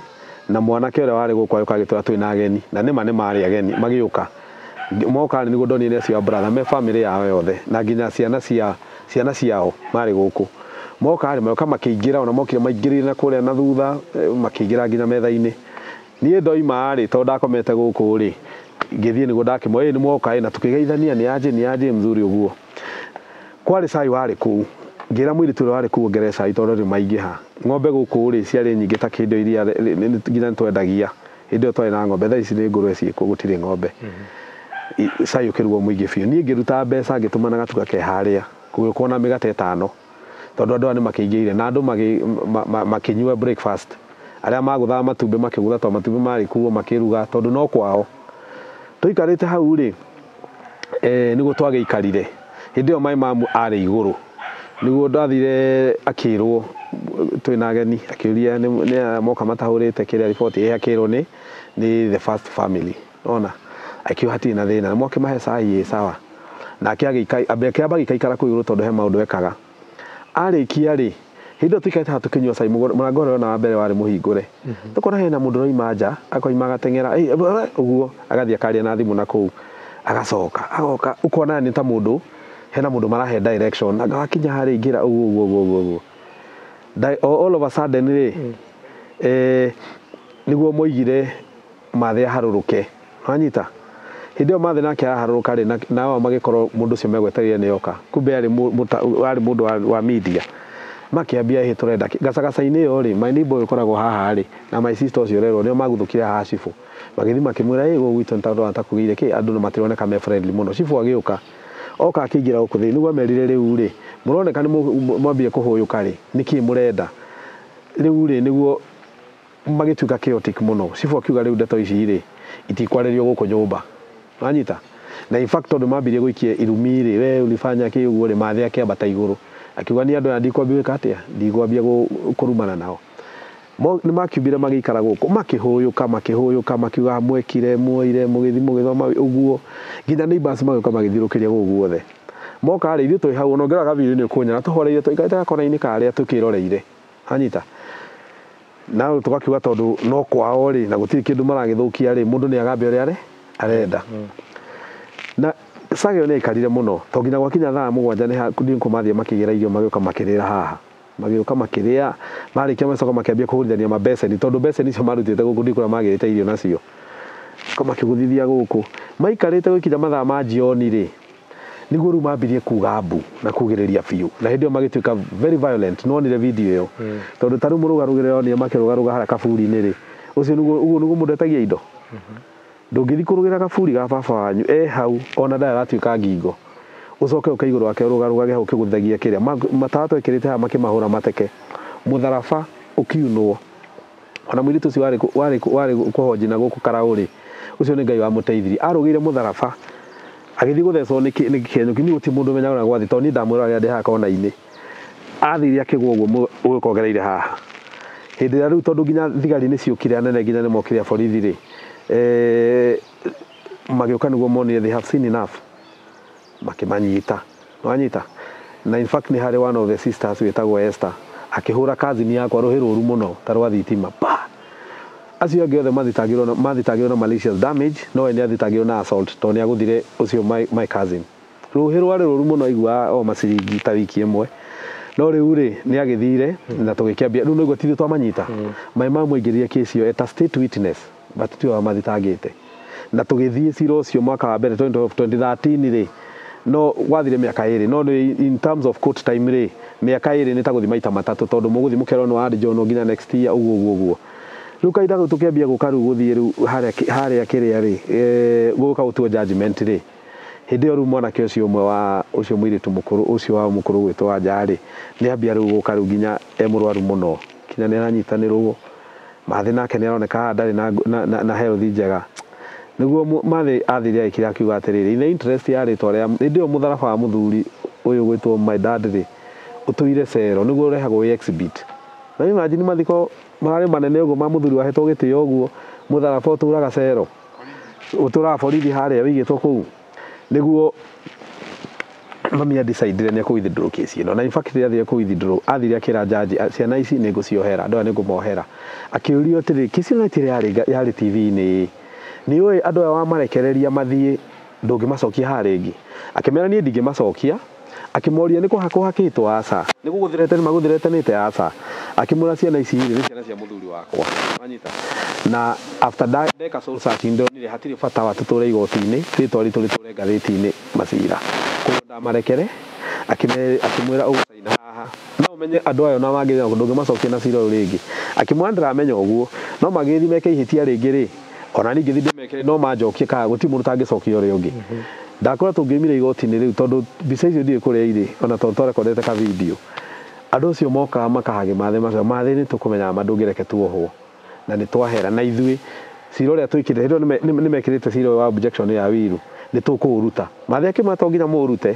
na mwanake ore wari gukwa yukagitura twina ageni na nima ni mari ageni magiuka moka ni godoni ile cia brother me family yao yothe na nginya ciana ciao mari guku moka ari mayoka makiingira ona mokire maingirire na kuria na thutha makiingira nginya metha-ini nie ndoima ari to ndakomete guku ri ngithie ni godake moye ni moka na tukigeithania ni aje mzuri uguo kwari sai wari ku ngira mwiri tule wari ku ngeresa itondu ri maingiha ng'ombe guku ri ciari nyingi ta kindo iria nginya twendagia indo twari na ng'ombe thaa ici ni ngurwe ciku gutire ng'ombe sai ukirwo muingi biu ni ngiruta mbeca ngituma na gatuka ke haria kuguko na migate 5 tondu andu ni makiingire na andu makinyua breakfast aria magutha matumbe makigutha to matumbe mari kuo makiruga tondu no kwao tuikarite hau ri niguo twagiikarire hindi yo mai mamu ari iguru niguo ndathire akirwo twina ageni akiuria ni moka matahurite kiria report akirwo ni the first family ona akiwa hati na thina moke mahe sai sawa na akiagikai abekiabagiikaikara ku iguru tondu he maundu ekaga arikia ri hindo tuikaite hatukinywa sai murangore na mbere wari muhingure tukona hena mundu roima nja akoima gatengera uguo agathia karia na thimu na ku agacoka agoka ukona ni ta mundu hena mundu marahe direction agakinya hari ingira uguo all of a sudden ri niguo moigire mathe haruruke hanyita hindo mathe nake haruruka ri nao magikorwo mundu cio megwetereire ni yoka kumbe ari mundu wa media makiambia hi turenda gacagaca-ini yo ri my neighbor ukoragwo haha ri na my sister ucio rero nio maguthukire haha cifu magithi makimwira go gwitu ntaru atakugire ki andu no matironeka me friendly muno cifu agiuka oka akigira ukuthi niguo merire riu ri muroneka ni mwambie kuhuyuka ri niki murenda riu ri niguo magituka chaotic muno cifu akiuga riu ndeto ici ri itikwarerio guku nyumba anyita na in fact tondu mambirie guikie irumi ri we ulifanya ki uguo ri mathe akiambata iguru akiuga ni andu ndikwambia katia ndikwambia kurumana nao ni makiumbire magikara guku makihuyuka makiuga mwekire muire mugithi mugithoma uguo nginya neighbors magioka magithirukiria gugu othe moka ari ithu twi hau no ngiraga video ni kunyana tuhoreire tuikaita kona-ini karia tukiroreire hanyita na tugakiuga tondu no kwao ri na gutiri kindu maragithukia ri mundu ni agambe uri ari arenda na sagio ni ikarire muno to nginya gwakinya thaa 7 ni kumathia makigera irio magioka makirira haha magioka makiria mari kia macoka makiambia kuhurithania mabeseni tondu beseni icio marutite guku ndikura magirite irio nacio makĩgũthithia gũkũ maikarĩte gũkinya mathaa ma jioni rĩ nĩguo rĩu mambirie kuga mbu na kugĩrĩria biũ na hĩndĩ ĩyo magĩtuĩka very violent nonire video ĩyo tondũ ta rĩu mũrũgarũgĩre onire makĩrũgarũga harĩa kaburi-inĩ rĩ ũcio nĩguo mũndũ etagia indo ndũngĩthiĩ kũrũgĩra kaburi ga baba wanyu hau ona ndarĩ aratuĩka ngingo ucoke ukaigũrũ wake ũrũgarũgage hau ũkĩgũthagia kĩrĩa matawa twekĩrĩte haha makĩmahũra mateke mũtharaba ũkiunwo ona mũirĩtu ũcio warĩ kũhonji na gũkũ Karaũrĩ ũcio nĩ Ngai wamũteithirie arũgĩire mũtharaba agĩthiĩ gũthecwo nĩ kĩenyũki niĩ gũtirĩ mũndũ ũmenyaga gwathi tondũ niĩ ndamwĩra rĩrĩa ndĩ haha kona-inĩ athire akĩgwa ũguo ũgĩkongereire haha hĩndĩ ĩrĩa rĩu tondũ nginya thigari nĩ ciũkire anene nginya nĩ mokire borithi rĩ magĩũka nĩguo monire they have seen enough makĩmanyita wanyita na in fact nĩ harĩ one of the sisters wĩtagwo Esther akĩhũra cousin yakwa rũhĩ rũru mũno ta rwa thitima acio angĩ othe mathitangĩrwo na malicious damage no we nĩ athitangĩrwo na assault tondũ nĩ agũthire ũcio my cousin rũhĩ rwarĩ rũru mũno aigua o maciringi ta wiki ĩmwe no rĩu rĩ nĩ agĩthire na tũgĩkĩambia rĩu nĩguo tithĩ twamanyita maĩ mamũingĩrire kĩci ĩyo eta state witness but tio amathitangĩte na tũgĩthiĩ cira ũcio mwaka wa mbere 2013 rĩ no gwathire mĩaka ĩrĩ no in terms of court time rĩ mĩaka ĩrĩ nĩ ta gũthiĩ maita matatũ tondũ mũgũthiĩ mũkerwo nĩ wandĩnjwo nginya next year ũguo rĩu kahinda gau tũkĩambia gũka rĩu gũthiĩ rĩu harĩa kĩrĩa rĩ gũka gũtuo judgment rĩ hĩndĩ ĩyo rĩu mwanake ũcio ũmwe wa ũcio mũirĩtu mũkũrũ ũcio wa mũkũrũ gwĩtwo Wanja rĩ nĩ ambia rĩu gũka rĩu nginya mũrwaru mũno kinya nĩ aranyitanĩrwo mathĩ nake nĩ aroneka ndarĩ na health njega nĩguo mathĩ athire agĩkira akiuga atĩrĩrĩ in the interest ya rĩtwa rĩa hĩndĩ ĩyo mũtharaba wa mũthuri ũyũ gwĩtwo my dad rĩ ũtũire cero nĩguo ũrehagwo exhibit na imagine mathiko mararĩ manene ũguo ma mũthuri wahetwo gĩtĩo ũguo mũtharaba ũtũraga cero ũtũraga borithi harĩa wĩigĩtwo kũu nĩguo mami decide nĩ kũ-withdraw case ĩno na in fact athire kũ-withdraw athire akĩra judge ciana ici nĩ ngũciohera ndoa nĩ ngũmohera akĩũrio atĩrĩ case ĩno ĩtirĩ yarĩ TV-inĩ nĩ ũĩ andũ aya wamarekereria mathiĩ ndũngĩmacokia harĩa ĩngĩ akĩmera niĩ ndingĩmacokia akĩmoria nĩ kũhakĩtwo aca nĩ gũgũthirete nĩ magũthiretanĩte aca akĩmwĩra ciana ici nĩ ciana cia mũthuri wakwa wanyita na after ndeka soul searching ndonire hatirĩ bata wa tũtũre igoti-inĩ rĩtwa ritũ rĩtũre ngathĩti-inĩ macira koguo ndamarekere akĩmwĩra ũgũcaina haha no ũmenye andũ aya ona mangĩrĩa ndũngĩmacokia na cira ũyũ rĩngĩ akĩmwĩra ndĩramenya ũguo no magĩthiĩ meke ihĩtia rĩngĩ rĩ ona ningĩ thiĩ ndĩmekere no manjokie kana gũtirĩ mũndũ ũtangĩcokia ũrĩa ũngĩ ndakora tũngĩumire igoti-inĩ rĩu tondũ mbica icio ndiĩ kũrĩa irĩ ona tondũ twarekondete ka video andũ acio mokaga makahage mathe macio mathe nĩ tũkũmenyaga mandũngĩreke tuohwo na nĩ twahera na ithuĩ cira ũrĩa twĩkĩte hĩndĩ ĩyo nĩ mekĩrĩte cira wa objection ya wiru nĩ tũkũũruta mathe akĩmwĩra to nginya mũũrute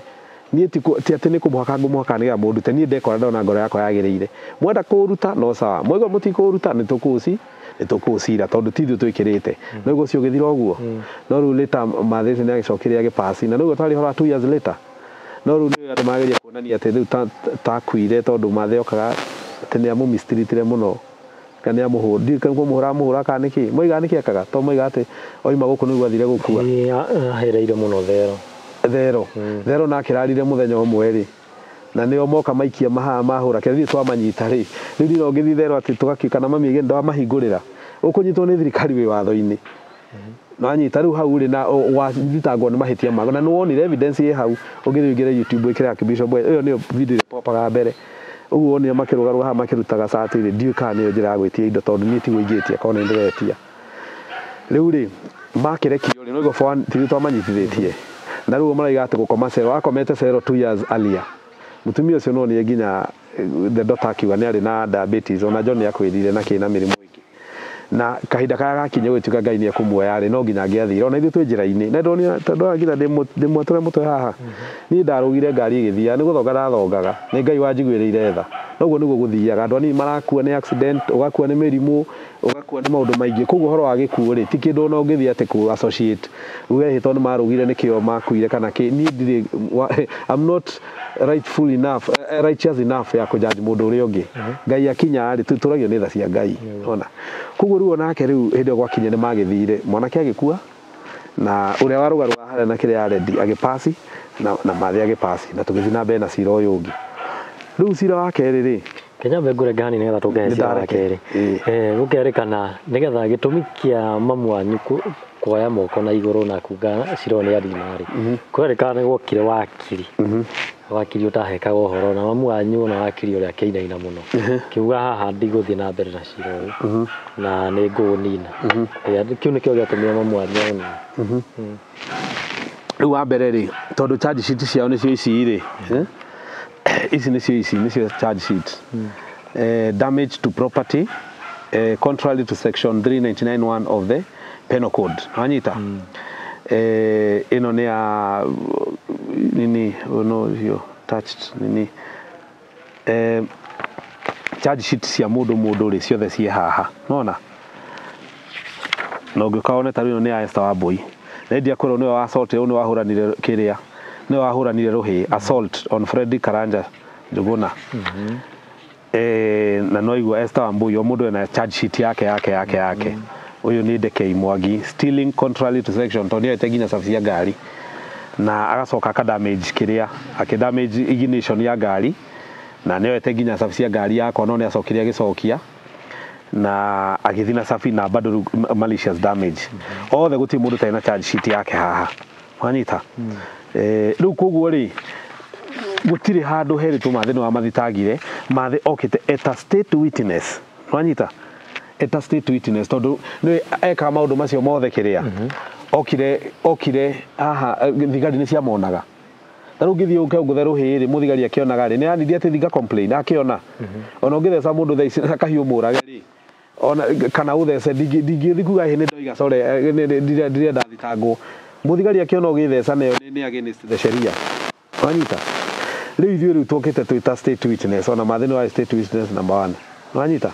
niĩ ti atĩ nĩ kũmũhaka nĩgetha mũndute niĩ ndekora ndona ngoro yakwa yagĩrĩire mwenda kũũruta no sawa mwaigua mũtikũũruta nĩ tũkũũcira tondũ ti ithuĩ twĩkĩrĩte no ũguo ũcio ũgĩthira ũguo no rĩu later mathe ũcio nĩ agĩcokire agĩpaci na nĩguo twarĩ hora 2 years later no rĩu nĩ andũ mageria kuonania atĩ rĩu takuire tondũ mathe okaga atĩ nĩ amũmistritire mũno kana kũmũhũra kana nĩkĩ moiga nĩkĩ ekaga to moiga atĩ oima gũkũ nĩguo athire gũkua ahereire mũno thero na akĩrarire mũthenya ũmwe rĩ na nĩo moka maikia mahũra kĩrĩa twamanyita rĩ rĩu nĩ ũgĩthiĩ thero atĩ tũgakĩka na mami agenda mahingũrĩra ũkũnyitwo nĩ thirikari wĩ watho-inĩ na anyita rĩu hau rĩ na wathitangwo nĩ mahĩtia mago na nĩ wonire evidence ĩ hau ũngĩthiĩ ũingĩre YouTube wĩkĩre Archbishop ĩyo nĩyo video popaga mbere ũguo wonire makĩrũgarũga haha makĩrutaga cati rĩ ndiũĩ kana nĩyo njĩra ya gwĩtia indo tondũ niĩ tiguo ingĩtia korwo nĩ ndĩretia rĩu rĩ makĩrekio rĩ no igũbwa tithĩ twamanyitithĩtie na rĩu maraiga atĩ gũkoma cero akomete cero 2 years earlier mutumia ũcio no nĩ nginya the doctor akiuga nĩ arĩ na diabetes ona John nĩ akwĩrire na kĩna mĩrimũ ĩngĩ na kahinda kaya gakinya gũtuĩka Ngai nĩ ekũmuoya rĩ no nginya angĩathire ona ithuĩ twĩ njĩra-inĩ na ndonire tondũ nginya ndĩmwatũre mũtwe haha niĩ ndarũgire ngari ĩgĩthiaga nĩ gũthonga ndathongaga nĩ Ngai wanjiguĩrĩire tha noguo nĩguo gũthiaga andũ anini marakua nĩ accident ũgakua nĩ mĩrimũ ũgakua nĩ maũndũ maingĩ koguo ũhoro wa gĩkuũ rĩ ti kĩndũ ona ũngĩthiĩ atĩ kũ associate uge tondũ marũgire nĩkĩo makuire kana kĩ niĩ ndirĩ I'm not righteous enough ya kũjaji mũndũ ũrĩa ũngĩ Ngai akinya rĩ tũtũragio nĩ tha cia Ngai ona koguo rĩu onake rĩu hĩndĩ ĩyo gwakinya nĩ magĩthire mwanake agĩkua na ũrĩa warũgarũga harĩa na kĩrĩa aredi agĩpaci na mathe agĩpaci na tũgĩthiĩ na mbere na cira ũyũ ũngĩ rĩu cira wa kerĩ rĩ Kenya ngũre ngani nĩgetha tũgehe cira wa kerĩ gũkerĩkana nĩgetha gĩtũmi kĩa mamu wanyu kuoya moko na iguru na kuga ciro ni adinari kwereka ni gwokire wakiri utahekaga uhoro na mamu wanyu na wakiri uria keinaina muno kiuga haha ndiguthii na mbere na ciro na ni ngunina kiu nikio giatumia mamu wanyu riu wa mbere ri tondu charge sheet ciao nicio ici ri ici nicio charge sheet damage to property contrary to section 399(1) of the penal code wanyita ino ni ya nini no hiyo touched nini charge sheet cia mundu ri ciothe cie haha nona no ngikaone ta ino ni ya Esther Wambui na ndia kwero ni wa assault ni wahuranire kiria ni wahuranire ruhi assault on Freddy Karanja Njuguna na no igua Esther Wambui o mundu ena charge sheet yake uyu ni Ndekei Mwangi stealing contrary to section to ni teginya safia gari na agacoka ka damage kiria damage ignition ya gari na nio teginya safia gari yako no ni acokiria gicokia na agithina safi na bado malicious damage othe guti mundu taina charge sheet yake haha wanyita riu koguo ri gutire handu heritwo mathino wa mathitagire mathe okite eta state witness wanyita eta state witness tondu ni eka maundu macio mothe kiria okire aha thigari ni cia monaga taru ngithii uke nguthe ruhiri muthigari akionaga ri ni anithia ati thiga complain akiona ona ngithesa mundu thaici akahiu murage ri ona kana uthese ndingithikuga hini ndoiga sore ndirenda thitangwo muthigari akiona ugithesa nayo ni against the sheria wanyita riu ithuĩ riu tukite twita state witness ona mathino wa state witness number 1 wanyita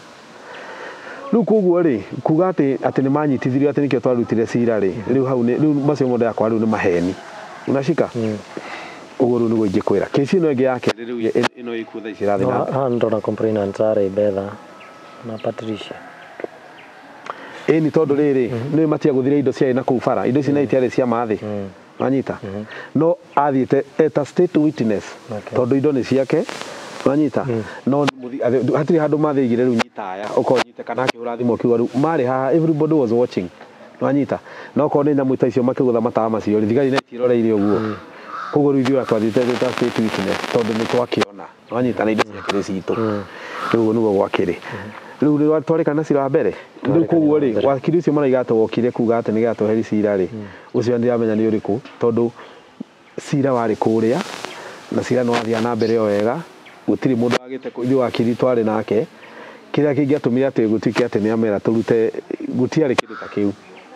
riu koguo ri kuga ati ni manyitithirio ati nikio twarutire cira ri riu hau ni riu macio mothe yakwa riu ni maheni unashika uguru ni goingi kwira kesi no ege yake riu ino ikuo thaici rathi na ndo na complainant are Betha na Patricia ni tondu riri ni matia guthire indo cia na kuu bara indo ici na itiare cia mathi wanyita no athiite eta state witness tondu indo ni ciake wanyita no hatiri handu mathigire riu nyitaya ukonyite kana akihura thimo kiuga riu mari haha everybody was watching wanyita no ko ni nyamu icio makigutha matawa macio thigari na itiroreire uguo koguo riu ithuĩ atwathite eta state witness tondu ni twakiona wanyita na indo ciake citu riu nugo gwakiri riu ni watwarikana cira mbere riu koguo ri wakiri ucio maraiga ati wokire kuga ati ni gatoheri cira ri ucio ndiramenya ni uriku tondu cira wari kuria na cira no athia na mbere o wega gutiri mundu agite ithuĩ wakiri twari nake kiria kingiatumire ati gutike ati ni amera turute gutiari kindu ta kiu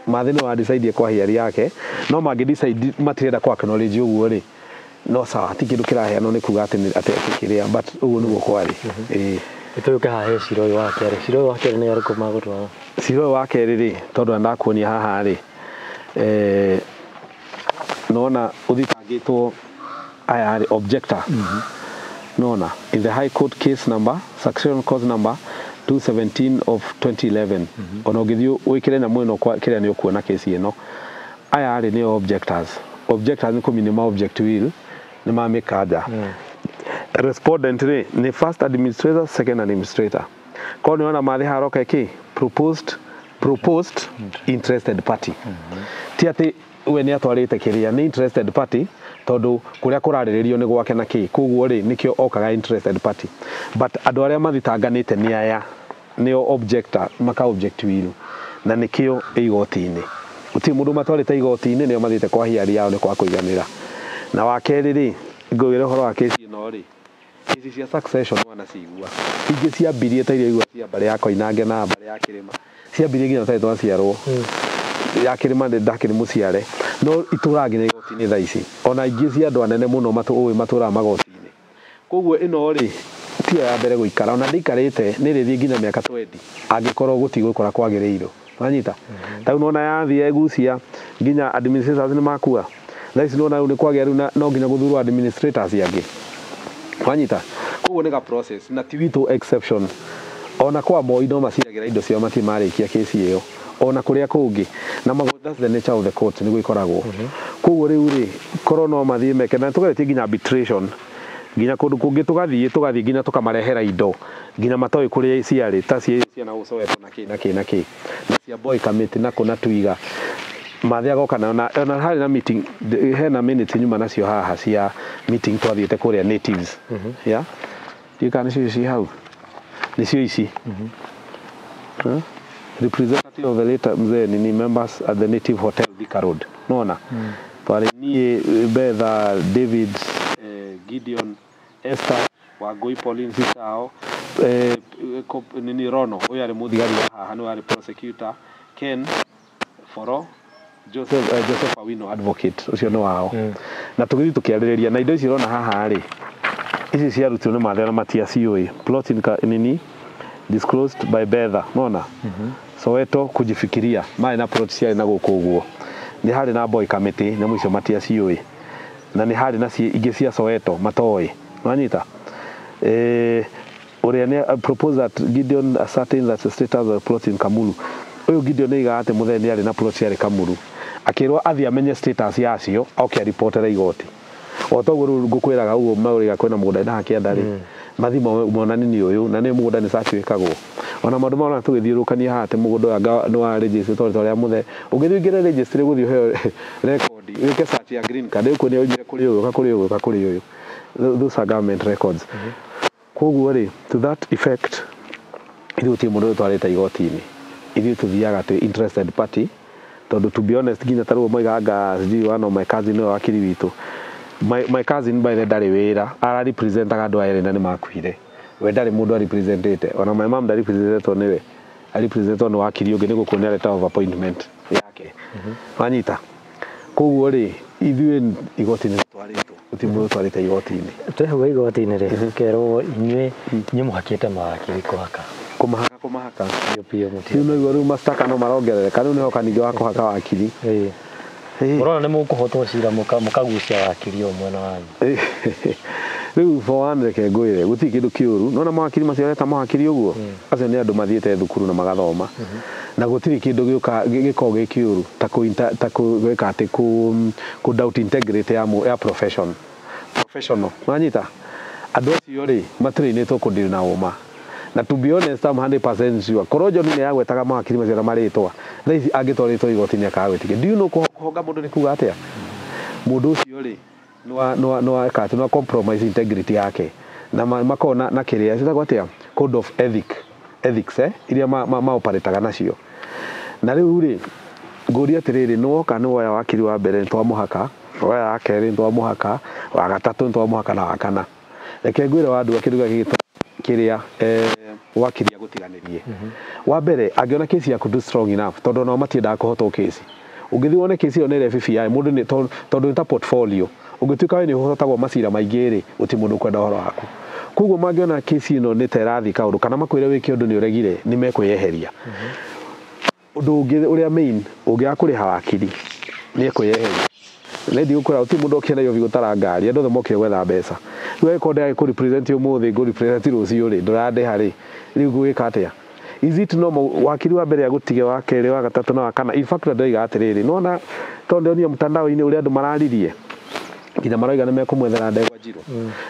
mathino wa decide kwa hiari yake no mangi decide matirenda kwa acknowledge uguo ri no sawa ti kindu kiraheanwo ni kuga ati kiria but uguo niguo kwari ituke hahe ciro uyu wake ni ariko magutwa ciro wa keri ri tondu ndakuonia haha ri nona uthitangitwo aya ri objector nona in the high court case number succession cause number 217 of 2011 ona ugithio wikire na mweno kwa kiria ni ukuona case ino aya ri ni objectors ni kuminima object will ni mamikaja respondent ni first administrator second administrator kwa niona mathi haroka ki proposed interested party ti ati we ni atwarite kiria ni interested party tondu kuria kurariririo ni gwake na ki koguo ri nikio okaga interested party but andu aria mathitanganite ni aya nio objector maka object will na nikio igoti-ini uti mundu matwarite igoti-ini nio mathite kwa hiari yao ni kwa kuiganira na wakeri ri ngwire horo wa kesi ino ri kesi cia succession wana cigua ingi ciambirie ta iria igua cia mbere ya Koinange na mbere ya Kirima ciambirie nginya ta twaciarwo ya Kirima ndakiri muciare no ituragire igoti-ini tha ici ona ingi cia andu anene muno matura magoti-ini koguo ino ri ti ya mbere guikara ona ndikarite ni rithie nginya miaka 20 angikorwo gutigukora kwagiriiro wanyita ta unaona yathie gucia nginya administrators ni makua thaisi nona ni kwagĩa riu no nginya guthurwo administrators yangi wanyita koguo ni ga process na ti witu exception ona kwa Moi no maciragira indo cio matimarikia kesi iyo ona kuria kungi na that's the nature of the court ni guikoragwo koguo riu ri korwo no mathie meke na tugaretie nginya arbitration nginya kundu kungi tugathie nginya tukamarehera indo nginya matoi kuria ciari ta ciana ucoweto na ki na cia boy committee na kuna tuiga mathiaga okana ona hari na meeting hena minute nyuma nacio haha cia meeting twathiete kuria natives ya dikana cio hau nicio ici representative of the later mzee ni members at the native hotel Thika Road nona pale nie Betha David Gideon Esther Wangui Pauline Sisao nini Rono huyu ali muthigari haha ni ali prosecutor Ken Foro Joseph Awino advocate ucio no wao na tugithi tukiarĩrĩria na indo ici rona haha ri ici ciarutwo nĩ mathe na matia cioi plot nini disclosed by Betha nona Soweto kujifikiria mai na plot cia na gũkũ ũguo ni hari na boy committee na mwicio matia cioi na ni hari na ingĩ cia Soweto matoi wanyita uria ni propose that Gideon ascertain that the status of plot in Kamulu uyu Gideon niga ate mutheni ari na plot cia Kamulu akirwo athi amenye status yacio oke reportera igoti otoguo ngukwiraga uguo mauriga kwena mugunda na kianda ri mathimo monani ni uyu na ni mugunda ni sachi wikagwo ona maundu maona tugithiurukania hate mugunda no wa register toria muthe ugithingire register guthio heo record wike search ya green card uko ni ujire kuri uyu those are government records koguo ri to that effect ithu ti mundu twareta igoti-ini ithu tuthiaga to interested party tondu to be honest ginya taruo moigaga sijui one of my cousin no wakiri witu my cousin by the ndari wira ara representaga andu aire na ni makuire we ndari mundu representete ona my mom ndari representetwo niwe representwo no wakiri ungi ni gukuonia letter of appointment yake wanyita koguo ri ithu igoti-ini twaritwo uti mundu twarita igoti-ini twehuga igoti-ini ri kerwo inywe muhakite mawakiri kumahaka pio muti no igoro mastaka no marongerereka riu niho kanigi wa kuhaka wakiri urona ni mukuhotwo cira mukagucia wakiri omwe na wanyu riu for one reke ngwire guti kindu kiuru nona mawakiri maciareta mawakiri uguo acio ni andu mathiete thukuru na magathoma na gutiri kindu giko gikiuru ta gwika ati ku doubt integrity ya professional manyita andu acio ri matrainitwo kundiri na uma na to be honest I'm 100% sure korojo ni yagwetaga mawakiri macio na maritwa thaici angitwaritwo igoti-ini akagwetike do you know kuhonga mundu ni kuga atia mundu ucio ri no compromise integrity yake na makona na kiria citagwo atia code of ethics iria maoparetaga nacio na riu ri nguria atiriri no woka ni woya wakiri wa mbere twa muhaka woya wa keri twa muhaka wa gatatu twa muhaka na wa kana reke ngwire wa andu akiruga gigito kiria wakiri agutiganirie wa mbere angiona kesi yaku do strong enough tondu no matiendaga kuhotwo kesi ungithi wone kesi yo nere FBI mundu ni tondu ni ta portfolio ungituika we ni uhotagwo macira maingĩ ri uti mundu kwenda horo waku koguo mangiona kesi ino ni terathi kaundu kana makwire wiki undu ni uregire ni mekweyeheria undu ungi uria main ungiakuriha wakiri ni ekweyeheria Lady ukura uti mundu okena yo vigutara ngari andu thomokire gwetha mbeca we konde ku represent umuthi go represent rucio ri ndurande hari riu gwika atia is it normal wakiri wa mbere ya gutige wa kere wa gatatu na wa kana in fact ndaiga atiriri nona tondu ni mtandao-ini uri andu mararirie nginya maroiga ni mekumwethera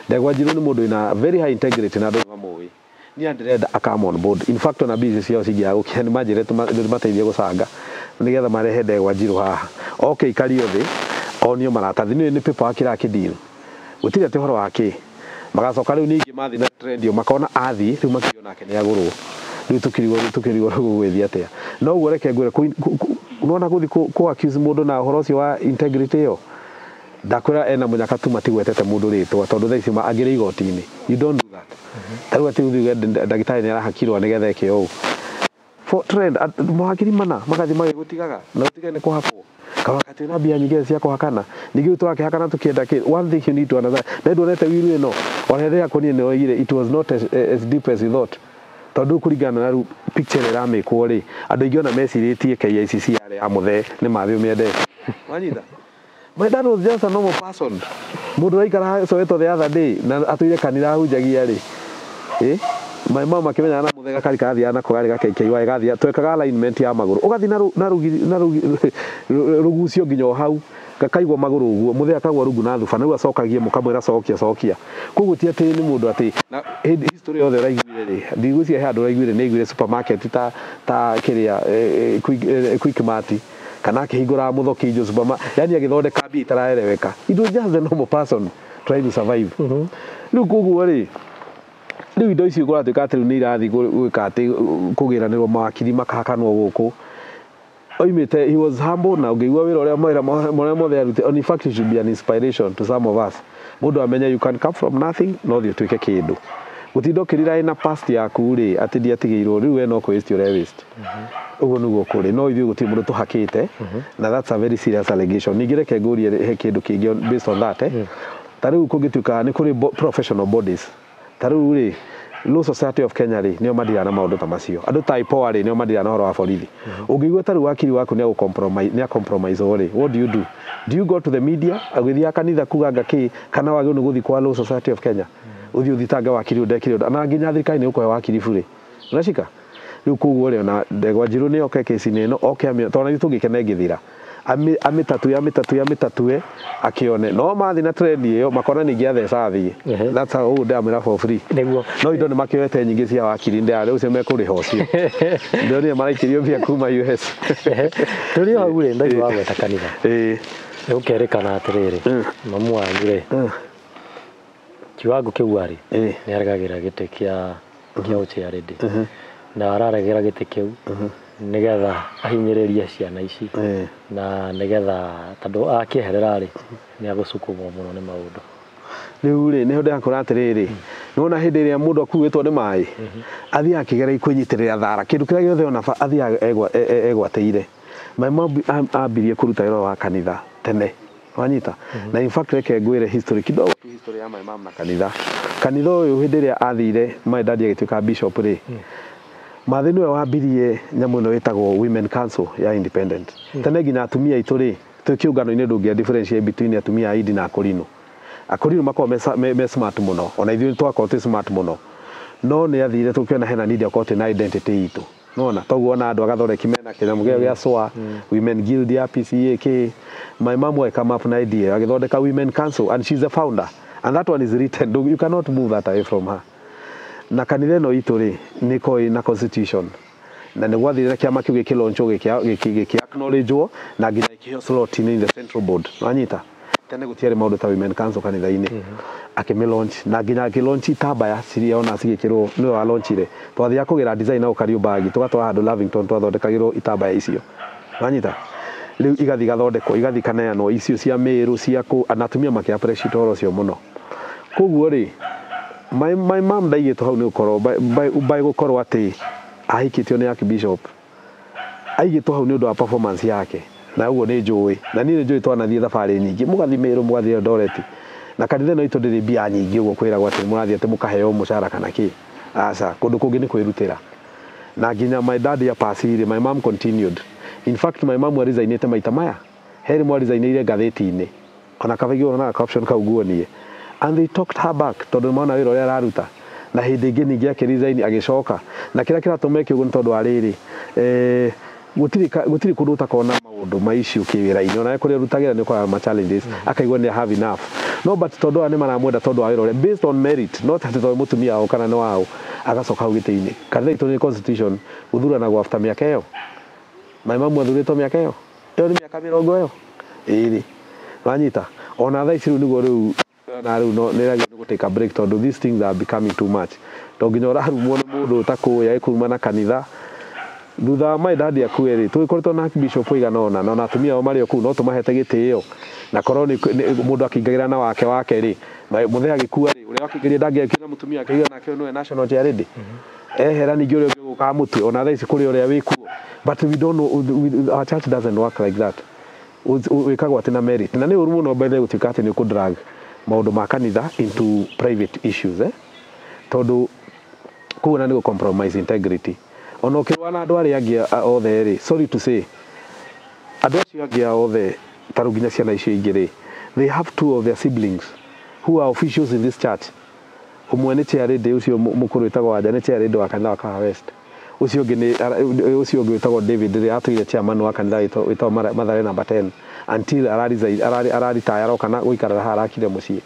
Ndegwa Njiru ni mundu ina very high integrity na andu mamui ni andirenda akam on board in fact na business yao sigia ukeni majire tumateithie gucanga nigetha marehe Ndegwa Njiru haha okay kario thi onio maratathi ni paper akira kideal gutire te horo wake magacoka riu ningi mathi na trend yo makona athi riu makiona ake ni agurwo riu tukirigwo gwithia atia no guo reke ngwire unaona guthi ku accuse mundu na horo cio wa integrity yo ndakwira ena munyaka tu matigwetete mundu ritwa tondu thaici agire igoti-ini you don't do that taru ati uthi ndagitari ni arahakirwo nigetha eke ou for trend muhakiri mana magathi magigutigaga na utigane kuhakwo kawakati na bia nyingĩ cia kuhakana ningi twakihakana tukienda ki one thing you need to another na ndonete wiru ino onethea koni ni oigire it was not as deep as you thought tondu kuringana na picture ira mekwo ri andu ingiona meciritie KICC yare ya muthe ni mabio miende wanyita my dad was just a normal person mundu aikara Soweto the other day na atuire kanira hunjagia ri my mom akimenya na muthega kari kathia na kugari gakeke iwa gathia twekaga alignment ya maguru ugathi na rugucio nginyo hau gakaigwo maguru uguo muthega kagwa rungu na thuba nigu acokagie mukamwira cokia koguo ti ati ni mundu ati na history yothe raiguire ri ndigwicia he andu raiguire ni iguire supermarket ta kiria quick mart kana akihingura muthoki Joe Superman yani agithondeka mbia itaraereweka it was just the normal person trying to survive riu koguo ri riu indo icio kuratuika ati riu ni irathi gwika ati kugiranirwo mawakiri makahakanwo guku oimite he was humble na ungeigua wira uria mawira mothe arute in fact it should be an inspiration to some of us mundu amenya you can come from nothing no thio tuike kindu gutindo kirira ina past yaku ri ati ndiatigirwo riu we no kwesti ure waste uguo niguo kuri no ithuĩ gũtirĩ mũndũ tũhakĩte na that's a very serious allegation ningĩ reke ngũrie he kĩndũ kĩngĩ based on that ta rĩu kũngĩtuĩka nĩ kũrĩ professional bodies ta rĩu rĩ Law Society of Kenya rĩ nĩo mathiraga na maũndũ ta macio andũ ta IPOA rĩ nĩo mathiraga na ũhoro wa borithi ũngĩigua ta rĩu wakiri waku nĩ compromise rĩ what do you go to the media agĩthiaga kanitha kuga ngakĩ kana wagĩrĩirwo nĩ gũthiĩ kwa Law Society of Kenya ũthiĩ ũthitange wakiri ũndekire ũndũ na nginya thirikari nĩ ũkũhe wakiri bure unashika riu koguo ri ona Ndegwa Njiru ni oke kesi-inĩ ĩno oke tondũ nĩ tũngĩkena ĩngĩthira amitatue akione no mathi na trend ĩyo makona ningĩ atheca athiĩ that's how ndamĩra for free no indo nĩ makĩoete nyingĩ cia wakiri ndĩa rĩu cio mekũrĩha ũcio ndĩronire maraikĩrio mbia kuma US tũrĩ hau rĩ ndaigu wa gweta kanitha nĩ gũkerĩkana atĩrĩrĩ mamu wanyu rĩ kiwango kĩu arĩ nĩ aragagĩra gĩtĩ kĩa ũciarĩndĩ na araregera gĩtĩ kĩu nigetha ahinyĩrĩrie ciana ici na nigetha tondũ akĩeherera rĩ nĩ agũcukumwo mũno nĩ maũndũ rĩu rĩ nĩho ndĩrakũra atĩrĩrĩ nĩwona hĩndĩ ĩrĩa mũndũ akuĩtwo nĩ maĩ athiaga akĩgeria kwĩnyitĩrĩra thara kĩndũ kĩrĩa gĩothe ona athiaga egwatĩire my mom ambirie kũruta wĩra wa kanitha tene wanyita na in fact reke ngwĩre history kidogo tu history ya my mom na kanitha ũyũ hĩndĩ ĩrĩa athire my dad agĩtuĩka bishop rĩ mathe nĩwe wambirie nyamũ ĩno ĩtagwo Women Council ya Independent tene nginya atumia aitũ rĩ twĩ kĩũngano-inĩ ndũngĩa differentiate between atumia a Idi na Akorino makoragwo me smart mũno ona ithuĩ twakorwo twĩ smart mũno no nĩ athire tũkĩona hena need akorwo twĩ na identity itũ nona toguo ona andũ agathondeki mena kĩnyamũ gĩa SOA Women Guild ya PCA my mom will come up na idea agĩthondeka Women Council and she's the founder and that one is written you cannot move that away from her na kanitha ĩno itũ rĩ nĩ koi na constitution na nĩ gwathire kĩama kĩu gĩkĩlaunchwo gĩkĩ acknowledgewo na nginya ikĩheo slot in the central board wanyita tene gũtiarĩ maũndũ ta Women Council kanitha-inĩ akĩmĩlaunch na nginya akĩlaunch itambaya ciria ona cigĩkĩrwo nĩwe wa launchire twathiaga kũgĩra design na Kariombangi tũgatwara handũ Lavington twathondekagĩrwo itambaya icio wanyita rĩu igathi gathondekwo igathi kaneanwo icio cia Mĩrũ cia anatumia makĩ appreciate ũhoro ũcio mũno koguo rĩ my mom ndaigĩtwo hau nĩ gũkorwo by gũkorwo atĩ ahikĩtio nĩ Archbishop aigĩtwo hau nĩ ũndũ wa performance yake na ũguo nĩ njũĩ na niĩ nĩ njũĩ twanathiĩ thabarĩ nyingĩ mũgathiĩ Mĩrũ mũgathiĩ Eldoret na kanitha ĩno itũ ndĩrĩ mbia nyingĩ ũguo kwĩragwo atĩ mũrathiĩ atĩ mũkaheo mũcara kana kĩ aca kũndũ kũngĩ nĩ kwĩrutĩra na nginya my dad ya pasire my mom continued in fact my mom resignate maita maya heri mwa resignate ngathĩti-inĩ ona kabaigio na caption kau guonie and they talked her back tondũ maana wĩra ũrĩa araruta na hĩndĩ ĩngĩ ningĩ akĩresign agĩcoka na kĩrĩa kĩratũma eke ũguo nĩ tondũ wa rĩrĩ gũtirĩ kũndũ ũtakona maũndũ ma icio kĩwĩra-inĩ ona kũrĩa ũrutagĩra nĩ ũkoraga ma challenges akaigua nĩ have enough no but tondũ aya nĩ maramwenda tondũ wa wĩra ũrĩa based on merit not atĩ tondũ mũtumia wao kana nĩ wao agacoka hau gĩtĩ-inĩ kanitha itũ nĩ constitution gũthuranagwo after mĩaka ĩyo my mom athurĩtwo mĩaka ĩyo nĩ mĩaka 20 ĩrĩ wanyita ona thaa ici rĩu nĩguo rĩu na rĩu no nĩ gũtake a break tondũ these things are becoming too much to nginya ũrarumwo nĩ mũndũ ũtakũĩ kuma na kanitha thutha wa my dad akue rĩ tũgĩkoretwo na Archbishop ũigana ona na atumia ao marĩ o kũu no tũmahete gĩtĩĩo na korwo nĩ mũndũ akĩingagĩra na wake rĩ mũthee agĩkua rĩ ũrĩa wakĩingĩria ndangĩakĩra mũtumia akĩiga nake nĩwe national charity ehera ningĩ ũrĩa ũngĩ gũkaga mũtwe ona thaa ici kũrĩ ũrĩa wĩkuo but we don't know our church doesn't work like that wĩkagwo atĩ na merit na nĩ ũru mũno mbere gũtuĩka atĩ nĩ ũkũdrag maũndũ ma kanitha into private issues tondũ kũu na nĩ compromise integrity ona ũkĩrũa na andũ arĩa angĩ othe rĩ sorry to say andũ acio angĩ othe tarũ nginya ciana icio ingĩ rĩ they have two of their siblings who are officials in this church ũmwe nĩ chairlady ũcio mũkũrũ wĩtagwo Wanja nĩ chairlady wa kanitha wa Kaha West ũcio ũngĩ wĩtagwo David rĩ atũire chairman wa kanitha wĩtagwo Mathare number 10 until araritaya aroka na gũikara haha arakire mũciĩ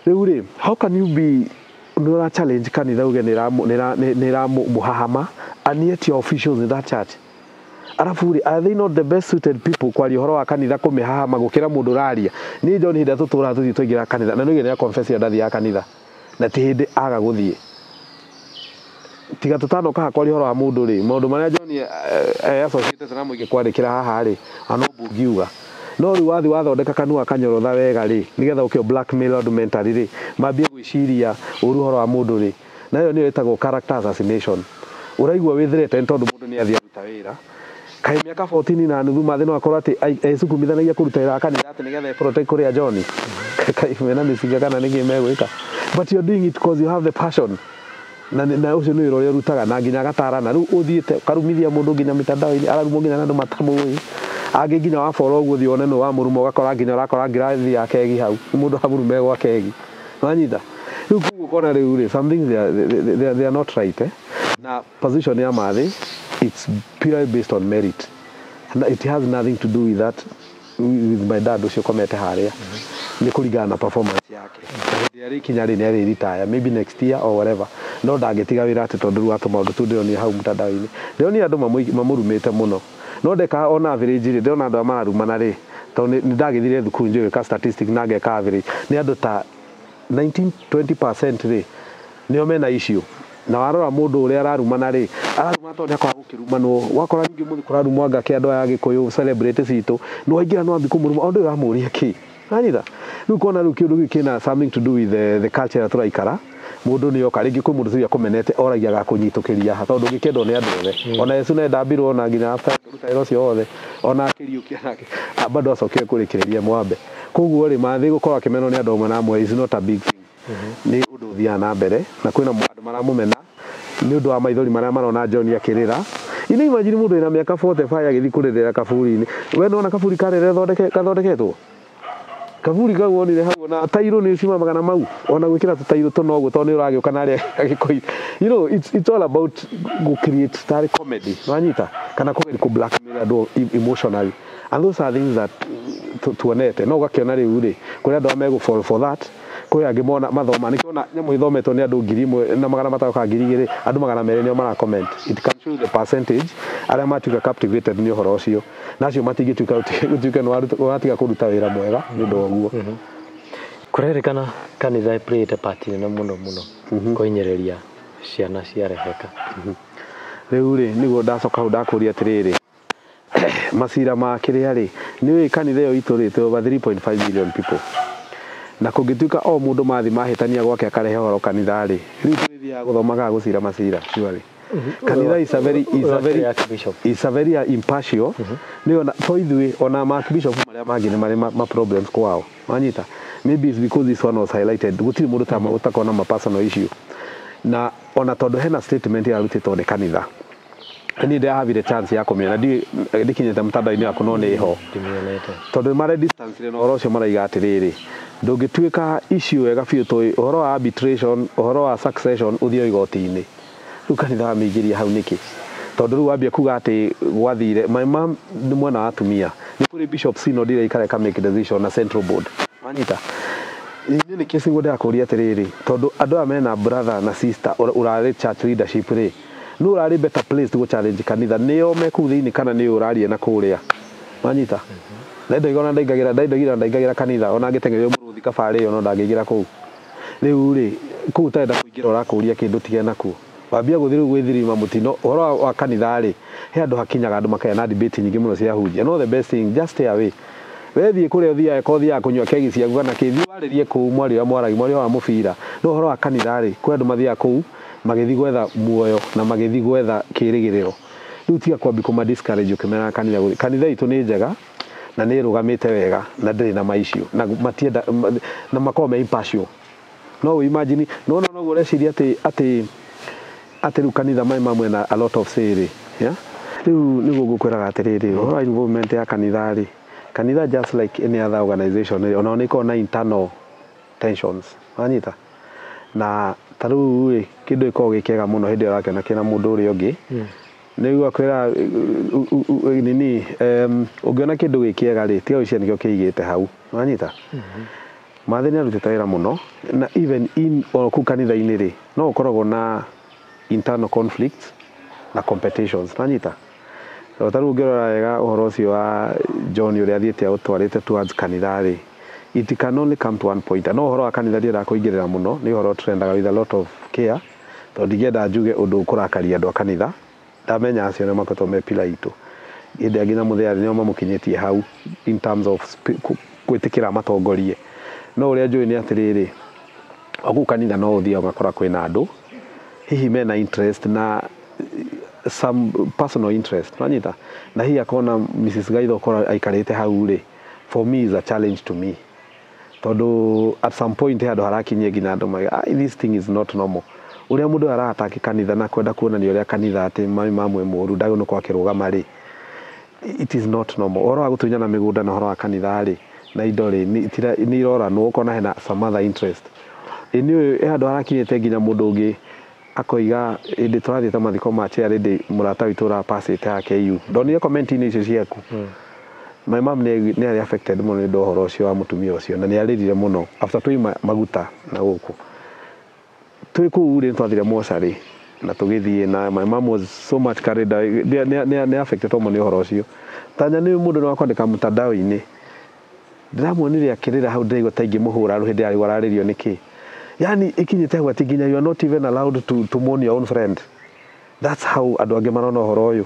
rĩu rĩ how can you be nĩũra challenge kanitha uge nĩra mũhahama and yet your officials in that church arafu are they not the best suited people kwa horo wa kanitha kumihaha magukira mundu raria ni John hinda tutura tuthi tuingira kanitha na nigire confess ya ndathi ya kanitha na ti hindi aga guthie tiga tutano kaha kwa horo wa mundu ri maundu maria John associated na muige kwandikira haha ri anobu ngiuga no ri wathi wathondeka kanua kanyorotha wega ri nigetha ukio blackmail andu mentally ri mambie gwiciria uru horo wa mundu ri nayo ni etagwo character assassination uraigua withirete tondu mundu ni athia ruta wira kai miaka 14 na nuthu mathe no akorwo ati ecukumithanagia kuruta wira kanitha ati nigetha protect kuria John kai mena misiga kana ningi megwika but you're doing it because you have the passion na ucio ni wira uria rutaga na nginya gatara na riu uthiite karumithia mundu nginya mitandao-ini ararumo nginya andu matamui agi nginya wa follow guthi one no wa murumo gakora nginya urakora ngirathi ya kegi hau mundu hamurume gwa kegi wanyita riu kugukona riu ri something they are not right na position ya mathi it's purely based on merit and it has nothing to do with that with my dad ucio komete haria ni kuringana na performance yake ndiari kinyari ni ari retire maybe next year or whatever no ndangetiga wira ati tondu watu maundu tu ndio ni hau mtandao-ini ndio ni andu mamurumite muno no ndeka ona average ri ndona andu amarumana ri tondu ni ndagithire thukuru njuri ka statistic na ngeka average ni andu ta 19-20% ri nio mena issue na warora mundu uria ararumana ri araruma tondu akwa gukirumanwo wakora ningi muthi kurarumwa ngake andu aya gikuyu celebrate citu no waingira no ambi kumuruma ondu uramuria ki anitha riu kona riu kiundu gikina something to do with the culture turaikara mundu ni yoka ringi kwi mundu tuya kumenete oragia gakunyitukiria ha tondu gikendo ni andu othe ona Yesu ne ndambirwo ona nginya after rutairo cio othe ona akiriukia nake bado acokire kurikiriria mwambe koguo ri mathi gukorwo akimeno ni andu amwe na amwe is not a big thing ni undu uthia na mbere na kwina andu maramumena ni undu wa maithori maria marona John akirira ina imagine mundu ina miaka 45 agithi kuririra kaburi-ini we nona kaburi karere gathondeketwo kaburi gawonire hau na tairo ni cima magana mau ona gwikira tutairo to no guto ni uragioka na ria agikoi it's all about go create story comedy wanyita kana ku blackmail andu emotionally and those are things that tuonete no gakiona riu ri kuri andu amego fall for that kuri angimona mathoma nikiona nyamu ithometwo ni andu 1000 na magana mataoka 2000 andu magana mere nio mara comment it can show the percentage aria matuka captivated ni horo ucio nacio matingituka gutuka no watiga kuruta wira mwega ni ndoguo kurerikana kanitha played a part na muno koinyereria ciana cia Rebeka riu ri niguo ndacoka ndakuria atiriri masira ma kiria ri ni kanitha yo iturite over 3.5 million people na kungituka o mundu mathi mahitania gwake akarehe horo kanitha ri riu twithia guthomaga gucira masira surely kanitha is a very impartial ni ona toithwe ona archbishop maria mangi ni mari ma problems kwao wanyita maybe it's because this one was highlighted gutiri mundu tama utakona ma personal issue na ona tondu hena statement ya rutito ne kanitha ni ndia havire chance ya kumena ndikinyete mtandao-ini yako no ni ho tondu mare distance no orocio maraiga atiriri ndungituika issue wega biu to uhoro wa arbitration uhoro wa succession uthio igoti-ini riu kanitha mingiria hau niki tondu riu wambia kuga ati gwathire my mom ni mwana wa atumia ni kuri bishop synod ira ikare ka make decision na central board wanyita ni kesi ngode akuria atiriri tondu andu amena brother na sister urari church leadership ri no urari better place to go challenge kanitha nio meku thiini kana ni urarie na kuria wanyita ndaigagira ndaigagira kanitha ona ngitengerio muruthi kabari yo no ndangigira kuu riu ri kuu taenda kuingira urakuria kindu tige naku wambia guthiru gwithirima mutino uhoro wa kanitha ri he andu hakinyaga andu makaya na debate nyingi muno cia hunjia no the best thing just stay away wethi kuria uthia kothi ya kunywa kegi cia guana kithi waririe kuu mwari wa mwaragi mwari wa mubira no uhoro wa kanitha ri kwe andu mathia kuu magithi gwetha muoyo na magithi gwetha kirigiriro riu tiga kwambi kuma discourage ukimena kanitha itu ni njega na ni rugamite wega na ndiri na maishu na matienda na makome impartial no imagine no ureciria ati riu kanitha mai mamwe na a lot of say yeah riu niguo ngukwiraga atiriri all involvement ya kanitha just like any other organization ona niko na internal tensions wanyita na taru kindu iko gikega muno hindi urakena kina mundu uri ungi nigu akwira nini ungiona kindu gikiega ri tiga ucia nikio kiigite hau wanyita mathini arutite wira muno na even in ku kanitha-ini ri no ukoragwo na internal conflicts na competitions wanyita Taru ngirora wega uhoro ucio wa John uria athiete utwarite towards kanitha ri, it can only come to one point. No uhoro wa kanitha ndio ndakuingirira muno, ni uhoro trendaga with a lot of care, to ndigenda njuge undu ukurakaria andu a kanitha. Ndamenya acio nĩ makoretwo me pila itu. Inde nginya mutheyari nĩo mamukinyitie hau in terms of gwĩtĩkĩra matongorie. No ũrĩa njũĩ nĩ atĩrĩrĩ, ogu kanitha no ũthiĩ ũgakora kwĩna andũ hihi mena interest na some personal interest, wanyita, na hihi akona Mrs. Gaitho kora aikarĩte hau rĩ, for me is a challenge to me, tondũ at some point handũ harakinyia nginya andũ mauga this thing is not normal. Uria mundu arataki kanitha na kwenda kuonania uria kanitha ati mamwe mũru ndagĩrĩirwo kwa kĩrũgama rĩ, it is not normal. Ũhoro wa gũtunyana mĩgũnda na ũhoro wa kanitha rĩ na indo rĩ nĩ iroranwo, ũkona hena some other interest. Nĩ handũ harakinyĩte nginya mũndũ ũngĩ akoiga hĩndĩ tũrathiĩte mathiko ma Chair hĩndĩ mũrata witũ ũrapacĩte ha KU, ndonire comment-inĩ icio ciaku. My mom nĩ arĩ affected mũno nĩ ũndũ ũhoro ũcio wa mũtumia ũcio, na nĩ arĩrire mũno after tũima maguta na gũkũ tũrĩ kũu rĩ twathire mocarĩ na tũgĩthiĩ, na my mom was so much carried nĩ affected mũno nĩ ũhoro ũcio. Tanya nĩ mũndũ no akwandĩka mtandao-inĩ, ndĩramuonire akĩrĩra hau ndĩraigua ta ingĩmũhũra hĩndĩ yarĩ wararĩrio nĩkĩ. Yani ikinyĩte hau atĩ nginya you are not even allowed to mourn your own friend. That's how andũ angĩ marona ũhoro ũyũ.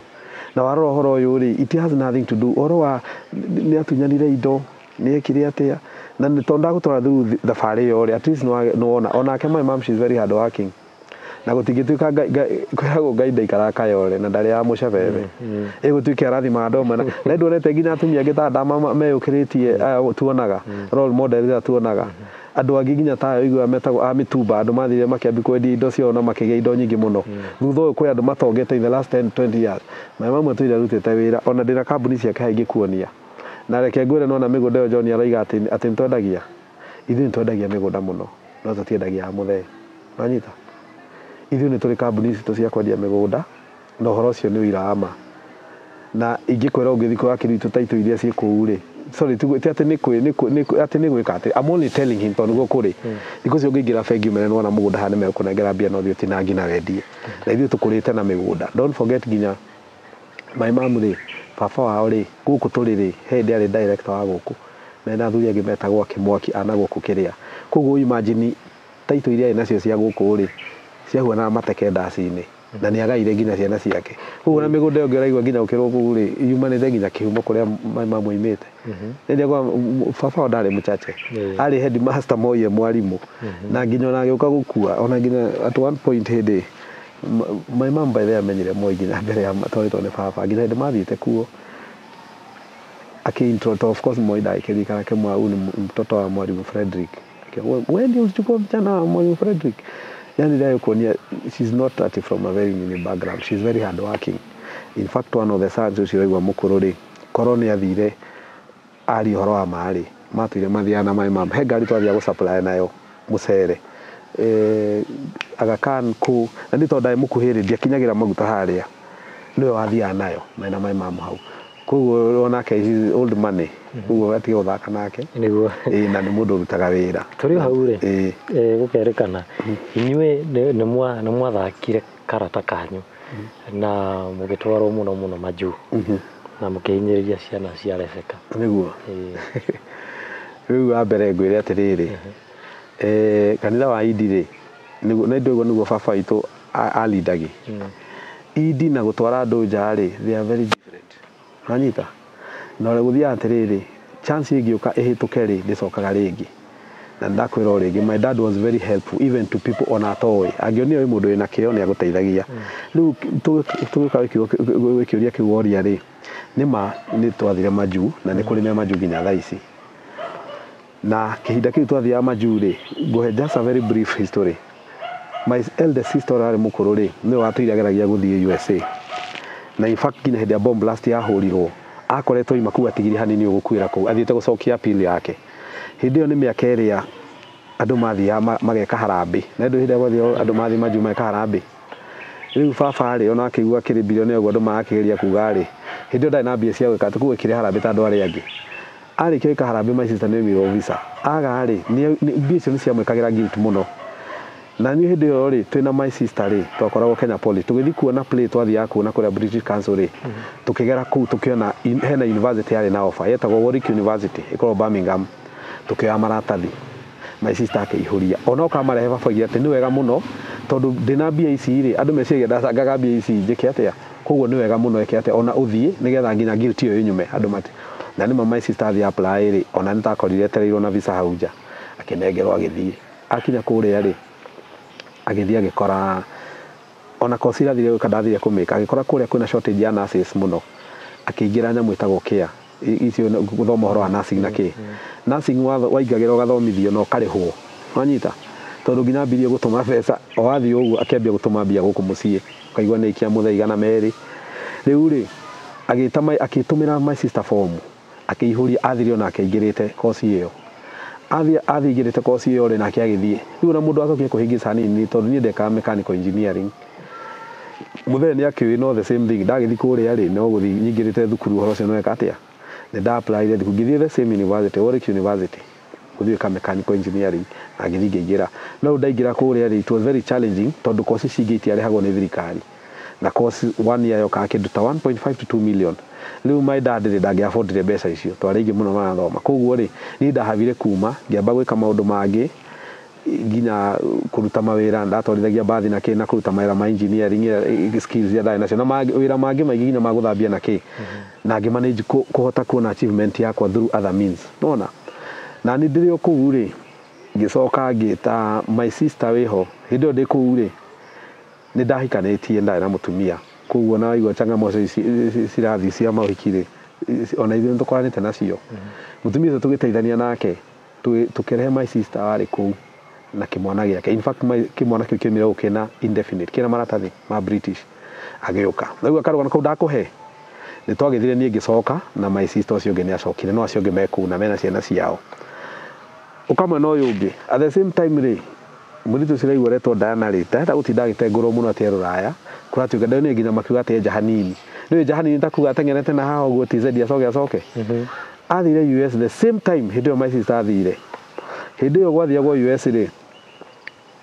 Na warora ũhoro ũyũ rĩ, it has nothing to do. Ũhoro wa nĩ atunyanire indo, nĩ ekire atĩa, na nĩ tondũ ndagũtwara through thabarĩ ĩyo rĩ, at least nĩwona onake my mom she is very hard working. Na gũtingĩtuĩka kwĩragwo Ngai ndaikaraga kayore na ndarĩ ya mũcebebe. Ĩgũtuĩke arathima andũ amwe, na ndũrete nginya atumia angĩ ta ndama meyũkĩrĩtie tuonaga role model iria tuonaga. Andũ angĩ nginya tayo igua metagwo a mitumba, andũ mathire makĩambia kwendia indo ciao na makĩgĩa indo nyingĩ mũno. Thutha ũyũ kwĩ andũ matongete in the last 10-20 years. My mom twĩra rutĩte wĩra, ona ndĩna kambuni ciake haingĩ kuonia. Na reke ngwĩre nona mĩgũnda ĩyo John arauga atĩ nĩtwendagia. Ithuĩ nĩtwendagia mĩgũnda mũno, no tũtiendagia mũthee. Wanyita? Ithuĩ nĩ tũrĩ kambuni citũ cia kwendia mĩgũnda, na ũhoro ũcio nĩ ũira wa ma. Na ingĩkwĩra ũngĩthiĩ kwa akiri witũ taitũ iria ciĩ kũu rĩ, sorry ti atĩ nĩ gwĩka atĩ, I'm only telling him tondũ nĩguo kũrĩ. Thikũ icio ũngĩingĩra bengi ũmere nĩwona mũgũnda haha nĩmegũkũnengera mbia na ũthiĩ ũtinangi na wendie. Na ithuĩ tũkũrĩte na mĩgũnda. Don't forget nginya my mom rĩ, baba wao rĩ, gũkũ tũrĩ rĩ, hĩndĩ arĩ director wa gũkũ. Mena athuri angĩ metagwo Kĩmwaki ana gũkũ kĩrĩa. Koguo imagine taitũ iria arĩ nacio cia gũkũ rĩ, ciahuanaga mateke ndaci-inĩ, na nĩ agaire nginya ciana ciake. Koguo na mĩgũnda ĩyo ũngĩraigua nginya ũkĩrwo kũu rĩ, yumanĩte nginya kĩhumo kũrĩa mama oimĩte. Nĩndĩ kwa baba wao ndarĩ mũchache, arĩ headmaster moye mwarimũ, na nginya ona agĩũka gũkua, ona nginya at one point hĩndĩ my mom by the way amenyire Moi nginya mbere ya matwaritwo nĩ baba, nginya hĩndĩ mathiĩte kuo akiintro, of course Moi ndagĩkĩririkana Kĩmwau ni mtoto wa mwalimu Frederick. Wewe ndio ulichukua msichana wa mwalimu Frederick? Yani leo kuonia she's not at from a very mini background, she's very hard working. In fact one of the sons ucio waigua mũkũrũ rĩ, koroni athire ari ũhoro wa maĩ matũire mathiana my mom he ngari twathiaga gũsupply nayo mũcere Aga Khan kũ, na nĩ tondũ ndaĩ mũkuhĩrĩria akinyagĩra maguta harĩa nĩwe wathiaga nayo mena my mom hau. Koguo onake his old money, koguo atige gũthaka nake nĩguo na nĩ mũndũ ũrutaga wĩra. Tũrĩ hau rĩ, gũkerĩkana inyuĩ nĩ mwathakire karata kanyu na mũgĩtwarwo mũno Majuu na mũkĩhinyĩrĩria ciana cia Rebeka. Nĩguo rĩu wa mbere ngwĩre atĩrĩrĩ, kanitha wa Idi rĩ, na indo ũguo nĩguo baba witũ alidagi. Idi na gũtwara andũ nja rĩ, they are very different. Wanyita? Na ũrĩa gũthiaga atĩrĩrĩ, chance ĩngĩũka ĩhĩtũke rĩ, ndĩcokaga rĩngĩ. Na ndakwĩra o rĩngĩ, my dad was very helpful even to people ona atoĩ. Angĩonire wĩ mũndũ wĩna kĩo nĩ agũteithagia. Rĩu tũgĩũka gũkĩũria kĩu woria rĩ, nĩma nĩ twathire Majuu na nĩ kũrĩ me Majuu nginya thaa ici. Na kĩhinda kĩu twathiaga Majuu rĩ, ngũhe just a very brief history. My eldest sister arĩ mũkũrũ rĩ, nĩwe watũirageragia gũthiĩ USA. Na in fact nginya hĩndĩ ya bomb blast yahũrirwo, akoretwo ima kuu atigiri hanini ũgũkuĩra kũu, athiĩte gũcokia appeal yake. Hĩndĩ ĩyo nĩ mĩaka ĩrĩa andũ mathiaga mageka harambĩ, na hĩndĩ ĩrĩa gwathio andũ mathiĩ Majuu mageka harambĩ. Rĩu baba rĩ, ona akĩigua akĩrĩ bilionea ũguo andũ marakĩgeria kuga rĩ, hĩndĩ ĩyo ndarĩ na mbia cia gwĩka atĩ kũu ekire harambĩ ta andũ arĩa angĩ. Arĩkia gwĩka harambĩ my sister nĩ oimirwo visa. Aga rĩ, mbia icio nĩ ciamwĩkagĩra guilt mũno. na niĩ hĩndĩ ĩyo rĩ twĩna my sister rĩ twakoragwo Kenya Poly tũgĩthiĩ kuona play twathiaga kuona kũrĩa British Council rĩ tũkĩgera kũu tũkĩona hena university yarĩ na offer yetagwo Warwick University ĩkoragwo Birmingham tũkĩoya maratathi my sister akĩihũria ona ũkamarehe baba atĩ nĩ wega mũno tondũ ndĩna mbia ici rĩ andũ meciria ndacangaga mbia ici njĩke atĩa koguo nĩ wega mũno eke atĩa ona ũthiĩ nĩgetha nginya guilt ĩyo ĩnyume andũ mati na nĩ my sister athi apply rĩ ona nĩtakorire etereirwo na visa hau nja akĩnengerwo agĩthiĩ akinya kũrĩa rĩ agĩthiĩ agĩkora ona kosi irathire gwĩka ndathire kũmĩka agĩkora kũrĩa kwĩna shortage ya nurses mũno akĩingĩra nyamũ ĩtagwo care icio gũthoma ũhoro wa nursing na kĩ nursing waingagĩra ũgathomithio na ũkarĩhwo wanyita tondũ nginya mbirie gũtũma mbeca o wathiĩ ũguo akĩambia gũtũma mbia gũkũ mũciĩ ũkaigua nĩ ikia mũthaiga na merĩ rĩu rĩ agĩtũmĩra my sister form akĩihũria athirio na akĩingĩrĩte kosi ĩyo athingĩrĩte kosi ĩyo rĩ nake agĩthiĩ rĩu na mũndũ acokire kũhingĩca hanini tondũ niĩ ndekaga mechanical engineering mũthee nĩ akĩũĩ no the same thing ndagĩthiĩ kũrĩa rĩ no gũthiĩ nyingĩrĩte thukuru ũhoro ũcio no eka atĩa nĩ nda apply rĩ ngĩthiĩ the same university Warwick University gũthiĩ mechanical engineering na ngĩthiĩ ngĩingĩra no ndaingĩra kũrĩa rĩ it was very challenging tondũ kosi cingĩ itiarĩhagwo nĩ thirikari na kosi 1 year yoka kĩndũ ta 1.5 to 2 million rĩu my dad rĩ ndangĩabondire mbeca icio twarĩ aingĩ mũno marathoma koguo rĩ niĩ ndahavire kuma ngĩamba gwĩka maũndũ mangĩ nginya kũruta mawĩra ndatwarithagia bathi na kĩ na kũruta mawĩra ma engineering skills ya ndai nacio na wĩra mangĩ maingĩ nginya ma gũthambia na kĩ na ngĩmanage kũhota kuona achievement yakwa through other means nona na nĩ ndĩrĩ kũu rĩ ngĩcoka ngĩta my sister wĩho hĩndĩ ĩyo ndĩ kũu rĩ nĩ ndahikanĩtie ndarĩ na mũtumia koguo na waigua changamoto cirathiĩ cia maũhiki rĩ ona ithuĩ nĩtũkoranĩte nacio mũtumia ũcio tũgĩteithania nake tũkĩrehe my sister warĩ kũu na kĩmwana gĩake in fact kĩmwana kĩu kĩmire gũkĩna indefinite kĩna maratathi ma British agĩũka rĩu akarũgana kũu ndakũhe nĩ twagĩthire niĩ ngĩcoka na my sister ũcio ũngĩ nĩ acokire no acio ũngĩ me kũu na mena ciana ciao ũkamwe na ũyũ ũngĩ at the same time rĩ mũritũ ũcio ũraigua retwo Diana rĩ ndaheta gũtinda agĩtengũrwo mũno atĩ Rũraya kũratuĩka nĩ nginya makiuga atĩ nja hanini nĩ nja hanini takuga ateng'erete na haha ũguo TZ acoke athire US the same time hĩndĩ ĩyo my sister athire hĩndĩ ĩyo gwathiagwo US rĩ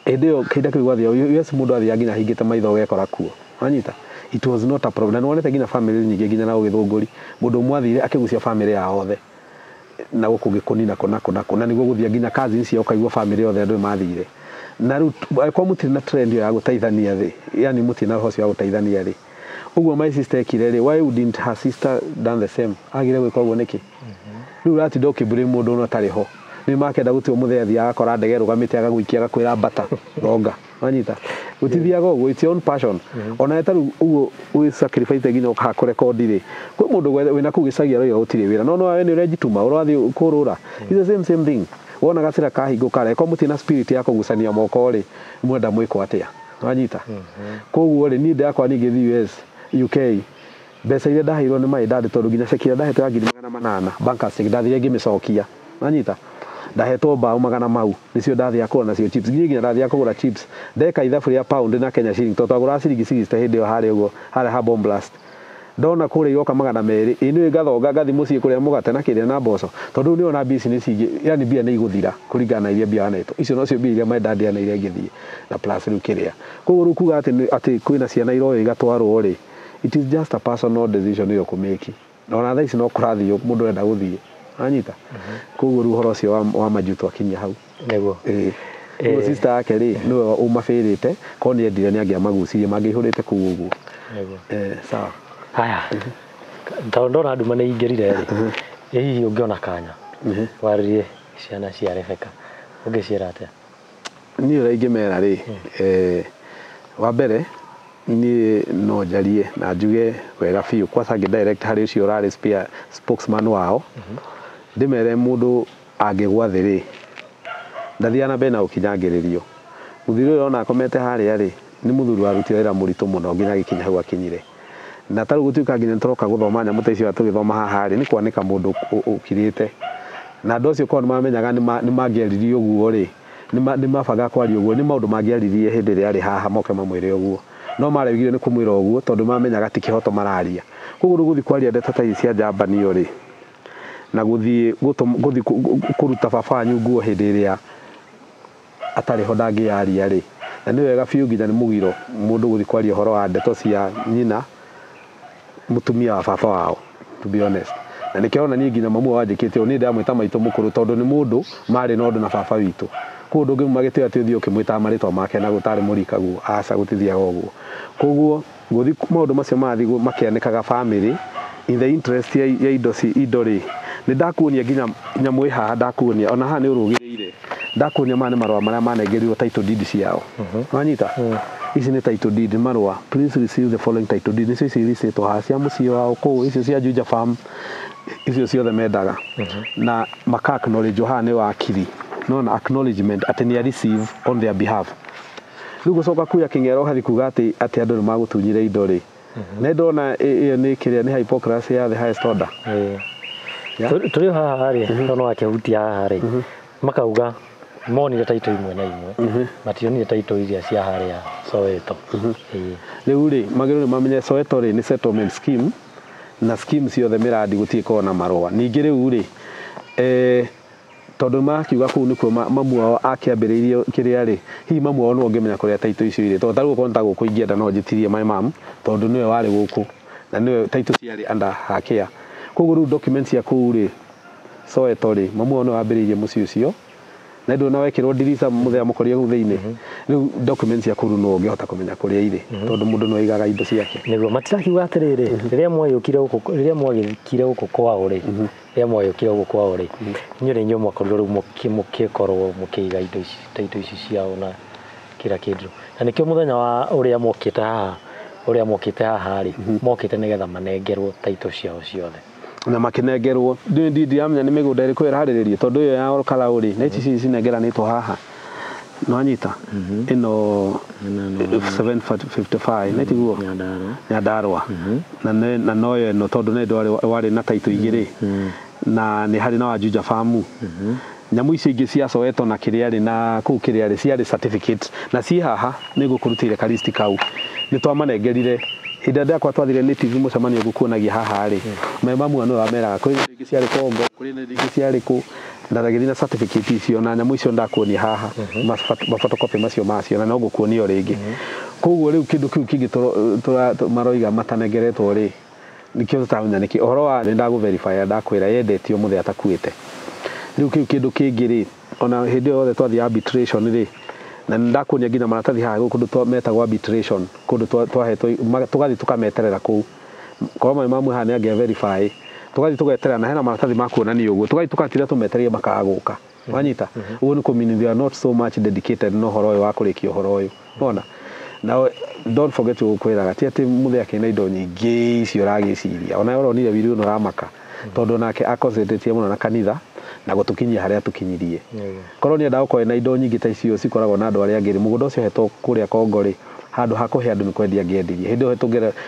hĩndĩ ĩyo kĩnda kĩu gwathiagwo US mũndũ athiaga nginya ahingĩte maitho ũgekora kuo wanyita it was not a problem na nĩwonete nginya family nyingĩ nginya na ũgĩthũngũri mũndũ ũmwe athire akĩgucia family yao othe na gũkũ gĩkũni na nĩguo gũthia nginya cousins ciao ũkaigua family yothe andũ mathire na rĩu kwa mũtirĩ na trend ya gũteithania thĩ yani mũtirĩ na ũhoro wa gũteithania rĩ ũguo my sister ekire rĩ why wouldn't her sister done the same agire gwĩka ũguo nĩkĩ rĩu ratinda ũkĩmbũrĩ mũndũ no tarĩ ho nĩ makenda gũtuo mũthee athiaga akora ndege rũgamĩte agagũikia agakwĩra mbata ronga wanyita gũtithiaga ũguo it's your own passion ona eta rĩu ũguo wĩ sacrifice nginya ũkakũrekondi rĩ kwĩ mũndũ wĩna kũu gĩcagi aroiga gũtirĩ wĩra no we nĩ ũrenjituma ũrathiĩ kũrũra it's the same thing wona gacĩra kahingũka rĩ ko mũtirĩ na spirit ya kũgucania moko rĩ mwenda mwĩkwo atĩa wanyita koguo rĩ niĩ ndakwa ngĩthiĩ US UK mbeca iria ndaheirwo nĩ my dad tondũ nginya ceki ndahetwo ya 800 bankers ndathire ngĩmĩcokia wanyita ndahetwo mbao 100 mau nicio ndathia kũgũra nacio chips nginya ndathia kũgũra chips ndeka ithabu rĩa pound na Kenya shilling tondũ agũra ciringi 60 hĩndĩ ĩyo harĩa ũguo harĩa Bomb Blast ndona kũrĩa iroka 200 nĩ ngathoga ngathi mũciĩ kũrĩa mũgate na kĩrĩa na mboco tondũ nĩ ona business ingĩ yani mbia nĩ igũthira kũringana na iria mbia anetwo icio nocio mbia iria my dad anaire ngĩthiĩ na plus rĩu kĩrĩa koguo rĩu kuga atĩ kwĩna ciana iroyo igatwarwo rĩ it is just a personal decision ĩyo kũmĩki na ona thaa ici no kũrathiĩ mũndũ enda gũthiĩ anyita koguo rĩu ũhoro ũcio wa majuto akinyia hau nĩguo sister yake rĩ nĩwe ũmabĩrĩte ko nĩ endire nĩ angĩamagucirie mangĩihũrĩte kũu ũguo sawa haya tondũ ndona andũ manĩingĩrire rĩ hihi ũngĩona kanya warĩrie ciana cia Rebecca ũngĩciĩra atĩa niĩ ũrĩa ingĩmera rĩ wa mbere niĩ no njarie na njuge wega biũ kwanza ngĩ-direct harĩ ũcio ũrarĩ spokesman wao ndĩmere mũndũ angĩgwa thĩ rĩ ndathiaga na mbere na ũkinyangĩrĩrio mũthuri ũyũ ona akomete harĩa rĩ nĩ mũthuri warutire wĩra mũritũ mũno nginya gĩkinya hau akinyire na tarĩ gũtuĩka nginya tũroka gũthoma nyamũ ta icio tũgĩthoma haha rĩ nĩ kwanĩka mũndũ ũkirĩte na andũ acio korwo nĩmamenyaga nĩ mangĩaririe ũguo rĩ nĩ mabanga kwaria ũguo nĩ maũndũ mangĩaririe hĩndĩ ĩrĩa arĩ haha moke mamwĩre ũguo no maregire nĩ kũmwĩra ũguo tondũ mamenyaga ti kĩhoto mararia koguo rĩu gũthiĩ kwaria ndeto ta ici cia njambanio rĩ na gũthiĩ kũruta baba wanyu nguo hĩndĩ ĩrĩa atarĩ ho ndangĩyaria rĩ na nĩ wega biũ nginya nĩ mũgiro mũndũ gũthiĩ kwaria ũhoro wa ndeto cia nyina mũtumia wa baba wao, to be honest. Na nĩkĩo ona niĩ nginya mamu wanjĩkĩte ũũ nĩ ndamwĩta maitũ mũkũrũ tondũ nĩ mũndũ marĩ na ũndũ na baba witũ. Koguo ndũngĩmuma gĩtĩo atĩ ũthiĩ ũkĩmwĩtaga marĩtwa make na gũtarĩ mũrikaguo, aca gũtithiaga ũguo. Koguo gũthiĩ maũndũ macio mathiĩ makĩanĩkaga family in the interest ya indo rĩ, nĩ ndakuonia nginya nyamũ haha, ndakuonia ona haha nĩ ũrũgĩrĩire, ndakuonia maya nĩ marũa marĩa manengerirwo title deed ciao. Wanyita? Ici nĩ title deed marũa, please receive the following title deed. Icio ciricĩtwo haha cia mũciĩ wao kũu, icio cia Juja farm, icio ciothe mendaga. Na maka acknowledge haha nĩ wakiri, no acknowledgement atĩ nĩ receive on their behalf. Rĩu gũcoka kuya kĩng'ero hathi kuga atĩ andũ nĩ magũtunyire indo rĩ, nĩ ndona ĩyo nĩ kĩrĩa nĩ hypocrisy ya the highest order. Tũrĩ haha rĩ, no akĩhutia haha rĩ, makauga monire title imwe na imwe, mationire title iria cia harĩa Soweto. Rĩu rĩ, magĩrĩirwo nĩ mamenye Soweto rĩ nĩ settlement scheme, na scheme ciothe mĩrandi gũtiĩkorwo na marũa. Ningĩ rĩu rĩ, tondũ makiuga kũu nĩkuo mamu wao akĩambĩrĩirie kĩrĩa rĩ, hihi mamu wao no ũngĩmenya kũrĩa title icio irĩ, tondũ tarĩu okorwo nĩtagũkũ ingĩenda no njĩtirie my mom tondũ nĩwe warĩ gũkũ na nĩwe title ciarĩ under her care. Koguo rĩu documents cia kũu rĩ Soweto rĩ, mamu wao nĩwe wambĩrĩirie mũciĩ ũcio na ndona wekĩrwo ndirica mũthea mũkoria kũu thĩinĩ. Rĩu documents cia kũu no ũngĩhota kũmenya kũrĩa irĩ tondũ mũndũ no aigaga indo ciake. Nĩguo matirakiuga atĩrĩrĩ, rĩrĩa mwagĩkire gũkũ kwao rĩ, rĩrĩa mwagĩkire gũkũ kwao rĩ, inyuĩ nĩ inyuĩ mwakorirwo rĩu mũkĩkorwo mũkĩiga indo ici, title ici ciao na kila kĩndũ. Na nĩkĩo mũthenya wa ũrĩa mokĩte haha rĩ, mokĩte nĩgetha manengerwo title ciao ciothe. Na makinengerwo ndiamenya nĩ mĩgũnda ĩrĩkũ ĩraharĩrĩrie tondũ ĩyo ya Olkalau rĩ na ici cinengeranĩtwo haha no anyita ĩno 755 nĩ tiguo Nyandarua na noyo ĩno tondũ nĩ warĩ na title igĩrĩ na nĩ harĩ na wa Juja farm. Nyamũ icio ingĩ cia Soweto na kĩrĩa rĩ na kũu kĩrĩa rĩ ciarĩ certificate na ciĩ haha nĩ gũkũrutĩire karisti kau nĩ twamanengerire hĩndĩ ndakwa twathire nĩ TV mũcemanio gũkuonagia haha rĩ, mamu no ameraga kũrĩ ingĩ ciarĩ Kongo, kũrĩ ingĩ ciarĩ kũ ndaragĩthi na certificate icio na nyamũ icio ndakuonia haha mafotocopy macio na no gũkuonia rĩngĩ. Koguo rĩu kĩndũ kĩu kĩngĩ maroiga matanengeretwo rĩ, nĩkĩo tũtamenya nĩkĩ ũhoro wa ndagũ verify ndakwĩra yendetio mũthee atakuĩte. Rĩu kĩndũ kĩngĩ rĩ, ona hĩndĩ yothe twathi arbitration rĩ, na ndakuonia nginya maratathi haha kũndũ metagwo arbitration, kũndũ twahetwo tũgathi tũkameterera kũu korwo mamu haha nĩ angĩa verify tũgathi tũgeterera na hena maratathi ma kuonania ũguo tũgathi tũgatira tũmetereire makagũka. Wanyita ũguo nĩ kũmini they are not so much dedicated no ũhoro ũyũ wa kũrĩkia ũhoro ũyũ. Ona now don't forget gũkwĩraga ti atĩ mũthee akĩna indo nyingĩ icio ũragĩciria, ona ũronire wiri ũno ũramaka tondũ nake akoncentrate mũno na kanitha na gũtukinyia harĩa tukinyirie. Korwo nĩ endaga gũkorwo na indo nyingĩ ta icio cikoragwo na andũ arĩa angĩ mũgũnda ũcio hetwo kũrĩa Kongo rĩ, handũ ha kũhe andũ nĩ kwendia angĩendirie. Hĩndĩ ĩyo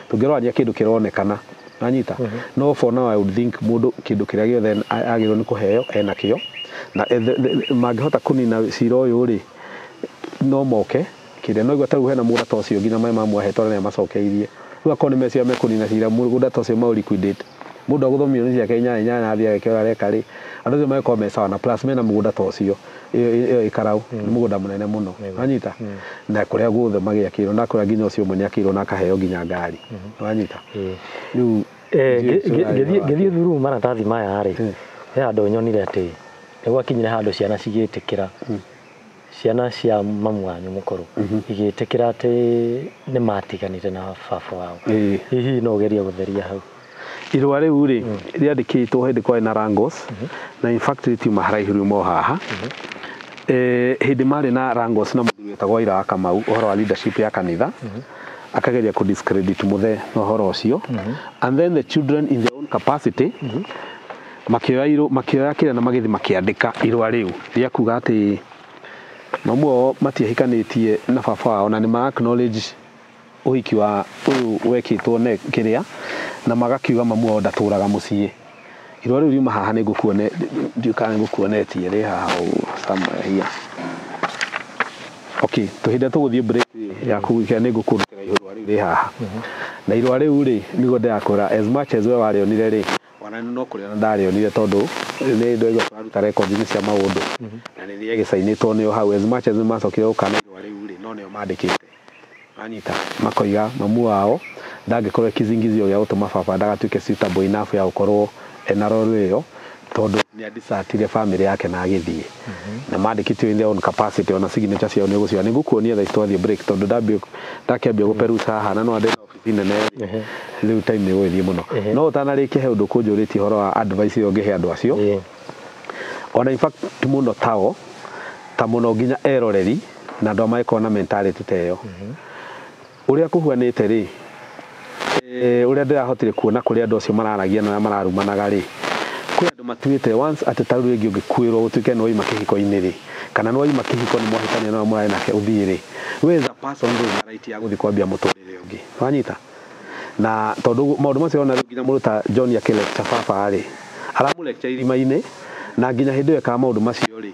tũngĩrorania kĩndũ kĩronekana anyita no for now I would think mũndũ kĩndũ kĩrĩa gĩothe agĩrĩirwo nĩ kũheo enakĩo na mangĩhota kũnina cira ũyũ rĩ no moke kĩrĩa no igua tarĩu hena mũgũnda ta ũcio nginya mamu ahetwo na macokeirie. Rĩu akorwo nĩ mecia mekũnina cira mũgũnda ta ũcio mau liquidate mũndũ agũthomio nĩ ciake inyanya athiĩ agĩkĩra areka rĩ, andũ acio magĩkorwo me sawa na plus mena mũgũnda ta ũcio ĩyo ĩkarau nĩ mũgũnda mũnene mũno wanyita na kũrĩa guothe magĩakĩirwo na kũrĩa nginya ũcio ũmwe nĩ akĩirwo na akaheo nginya ngari wanyita. Rĩu ngĩthiĩ through maratathi maya rĩ, he handũ nyonire atĩ nĩ gwakinyire handũ ciana cigĩtĩkĩra ciana cia mamu wanyu mũkũrũ igĩtĩkĩra atĩ nĩ matiganĩte na baba wao. Hihi no ũgerie gũtheria hau irũa rĩu rĩ rĩandĩkĩtwo hĩndĩ kwarĩ na Rangos na in fact rĩtiuma haraihu riuma haha. Hĩndĩ marĩ na Rangos na mũndũ wĩtagwo Ira wa Kamau ũhoro wa leadership ya kanitha akageria kũ discredit mũthee na ũhoro ũcio and then the children in their own capacity makĩoya kĩrĩa na magĩthi makĩandĩka irũa rĩu rĩa kuga atĩ mamu wao matiahikanĩtie na baba wao na nĩ ma acknowledge ũhiki wa ũyũ wekĩtwo kĩrĩa na magakiuga mamu wao ndatũraga mũciĩ. Irũa rĩu riuma haha nĩ ngũkuonetie rĩ haha somewhere here. Okay, tũhĩnda tũgũthiĩ break ya kũgũikĩa nĩ ngũkũrutĩra irũa rĩu rĩ haha na irũa rĩu rĩ nĩguo ndĩrakũra as much as we warĩonire rĩ ona no kũrĩa ndarĩonire tondũ nĩ ndoiga twaruta record-inĩ cia maũndũ na nĩ gĩcainĩtwo nĩo hau as much as macokire gũkana irũa rĩu rĩ no nĩo mandĩkĩte anyita makoiga mamu wao ndangĩkorwo kizingizio gĩa gũtũma baba ndagatuĩke suitable enough ya gũkorwo ena role ĩyo tondũ nĩ adisatire family yake na agĩthiĩ na mandĩkĩtio in their own capacity ona signature ciao nĩ gũcio nĩngũkuonia thaa twathiĩ break tondũ ndakĩambia gũperuta haha na no andĩ ofici nene rĩu time nĩ gũgĩthiĩ mũno no ũtanarĩkia he ũndũ kũnjũrĩtie ũhoro wa advice ĩyo ũngĩhe andũ acio ona in fact mũno tao ta mũno nginya eroreri na andũ amagĩkorwo na mentality ta ĩyo ũrĩa kũhuanĩte rĩ ũrĩa ndĩrahotire kuona kũrĩ andũ acio mararagia na mararumanaga rĩ kwĩ andũ matuĩte once atĩ tarũ rĩngĩ ũngĩkuĩrwo gũtuĩke nĩ waima kĩhiko-inĩ rĩ kana nĩ waima kĩhiko nĩ mwahĩtania na mũrarĩ nake ũthiĩ rĩ we as a person ndũrĩ na right ya gũthiĩ kwambia mũtũrĩre ũngĩ wanyita na tondũ maũndũ macio ona rĩu nginya mũndũ ta John akĩlecture baba rĩ aramũlecture irima-inĩ na nginya hĩndĩ ĩyo ekaga maũndũ macio rĩ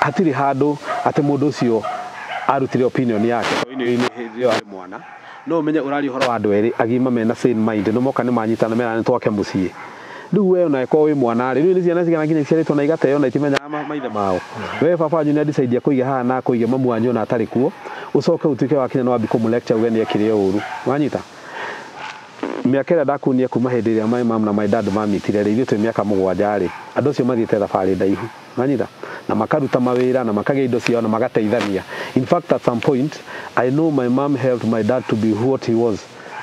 hatirĩ handũ atĩ mũndũ ũcio arutire opinion yake hĩndĩ ĩyo arĩ mwana no ũmenye ũrari ũhoro wa andũ erĩ agima mena sane mind no moka nĩ manyitana mera nĩ twake mũciĩ rĩu we ona eko wĩ mwana rĩ rĩu nĩ ciana cigana nginya ciarĩtwo na igateo na itimenyaga maithe mao we baba wanyu nĩ decide kũiga haha na kũiga mamu wanyu na atarĩ kuo ũcoke ũtuĩke wakinya no wambi kũmũlecture uge nĩ ekire ũru wanyita mĩaka ĩrĩa ndakunia kuma hĩndĩ ĩrĩa my mom na my dad mamitire rĩ ithuĩ twĩ mĩaka 7 rĩ andũ acio mathiĩte thabarĩ ndaihu wanyita na makaruta mawĩra na makagĩa indo ciao na magateithania in fact at some point I know my mom helped my dad to be what he was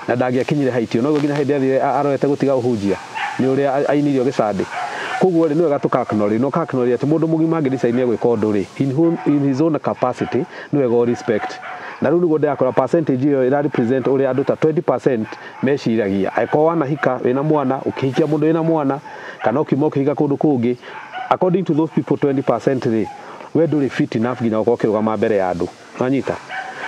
na ndangĩakinyire haitio no nginya hĩndĩ athire arorete gũtiga ũhunjia nĩ ũrĩa ainirio gĩcandĩ koguo rĩ nĩwe gatukaknori no kaknori atĩ mũndũ mũgima angĩdecide gwĩka ũndũ rĩ in his own capacity nĩwe go respect na rĩu nĩguo ndĩrakora percentage ĩyo ĩra represent ũrĩa andũ ta 20% meciragia akorwo wanahika wĩna mwana ũkĩhikia mũndũ wĩna mwana kana ũkiuma ũkĩhika kũndũ kũngĩ according to those people 20% rĩ we ndũrĩ fit enough nginya ũkorwo ũkĩrũgama mbere ya andũ wanyita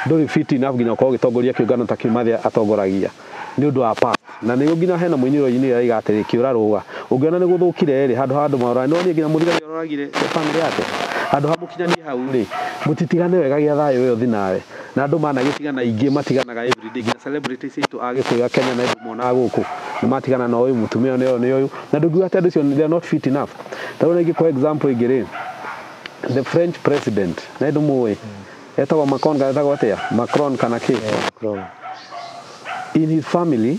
ndũrĩ fit enough nginya ũkorwo ũgĩtongoria kĩũngano ta kĩu mathe atongoragia nĩ ũndũ wa past na nĩ nginya hena mũinĩro-inĩ ĩrĩa igatĩrĩ kĩũra rũga ũngĩona nĩ gũthũkire rĩ handũ ha andũ marora no niĩ nginya mũthigari ũroragire family yake handũ ha mũkinyanie hau rĩ mũtitigane wega gĩa thayũ ĩyo thi nawe na andũ managĩtigana ingĩ matiganaga everyday nginya celebrities itũ agĩkũyũ Kenya na andũ monaga gũkũ nĩ matigana na ũyũ mũtumia nĩ ũyũ na ndũngiuga atĩ andũ acio they are not fit enough tarĩu rĩngĩ kwa example ingĩ rĩ the French president na ndũ mũĩ etagwo Macron kana etagwo atĩa Macron kana kĩ Macron in his family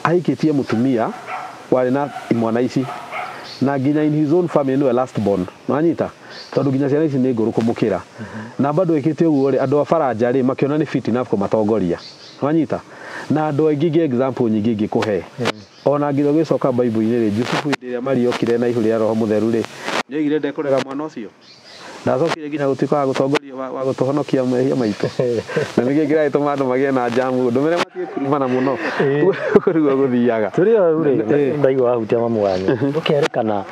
aikĩtie mũtumia warĩ na imwana ici na nginya in his own family nĩwe last born wanyita tondũ nginya ciana ici nĩ ngũrũ kũmũkĩra na bado ĩkĩte ũguo rĩ andũ a Faranja rĩ makĩona nĩ fit enough kũmatongoria wanyita na andũ aingĩ ingĩ example nyingĩ ingĩkũhe ona nginya ũgĩcoka Bible-inĩ rĩ Jusufu hĩndĩ ĩrĩa mariokire na ihũ rĩa Roho Mũtheru rĩ nĩoigire ndekũrega mwana ũcio ndacokire nginya gũtuĩka wa gũtongoria wa gũtũhonokia mehia maitũ na nĩkĩo kĩratũma andũ magĩe na jamu ndũmĩre matige kurumana mũno ũguo gũthiaga tũrĩ rĩ ndaigua wahutia mamu wanyu ũkerĩkana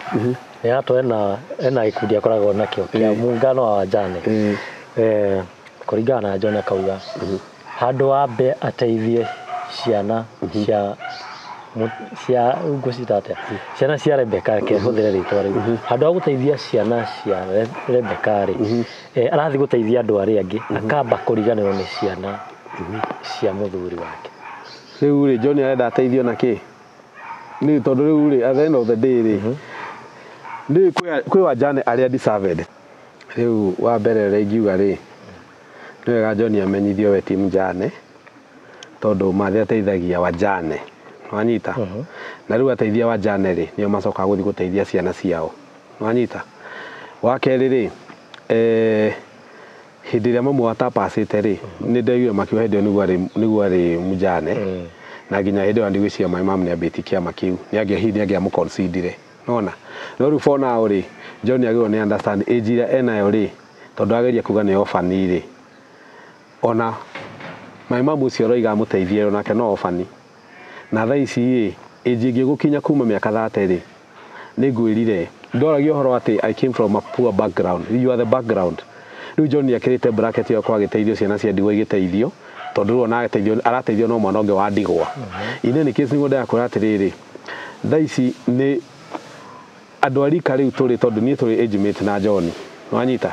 yato ena ikundi akoragwo nakĩo kĩa muungano wa wajane kũringana na John akauga handũ wambe ateithie ciana cia ngũcitata ciana cia Rebeka kehũthĩre rĩtwa rĩu handũ wa gũteithia ciana cia Rebeka rĩ arathiĩ gũteithia andũ arĩa angĩ akamba kũriganĩrwo nĩ ciana cia mũthuri wake rĩu rĩ John arenda ateithio na kĩ nĩ tondũ rĩu rĩ at the end of the day rĩ nĩ kwĩ wajane arĩa deserved rĩu wa mbere rĩ ingiuga rĩ nĩ wega John amenyithio we team Jane tondũ mathe ateithagia wajane wanyita na rĩu ateithia wajane rĩ nĩo macoka gũthiĩ gũteithia ciana ciao wanyita wa kerĩ rĩ hĩndĩ ĩrĩa mamu atapacĩte rĩ nĩ ndaiguire makiuga hĩndĩ ĩyo nĩguo arĩ mujane na nginya hĩndĩ ĩyo ndigwĩciria my mom nĩ ambĩtie kĩama kĩu nĩ angĩamũconsidire nona no rĩu for now rĩ John agĩrĩirwo nĩ understand age ĩrĩa enayo rĩ tondũ ageria kuga nĩ orphan rĩ ona my mom ũcio roiga amũteithie onake no orphan na thaa ici rĩ age ĩngĩgũkinya kuma mĩaka 30 rĩ nĩ ngwĩrire ndoragia ũhoro atĩ I came from a poor background you are the background rĩu John akĩrĩte bracket yo kwa gĩteithio ciana cia ndigwa igĩteithio tondũ rĩu ona arateithio no mwana ũngĩ wa ndigwa ine nĩ case nĩguo ndakora atĩrĩrĩ thaa ici nĩ andũ arika rĩu tũrĩ tondũ niĩ tũrĩ age mate na John wanyita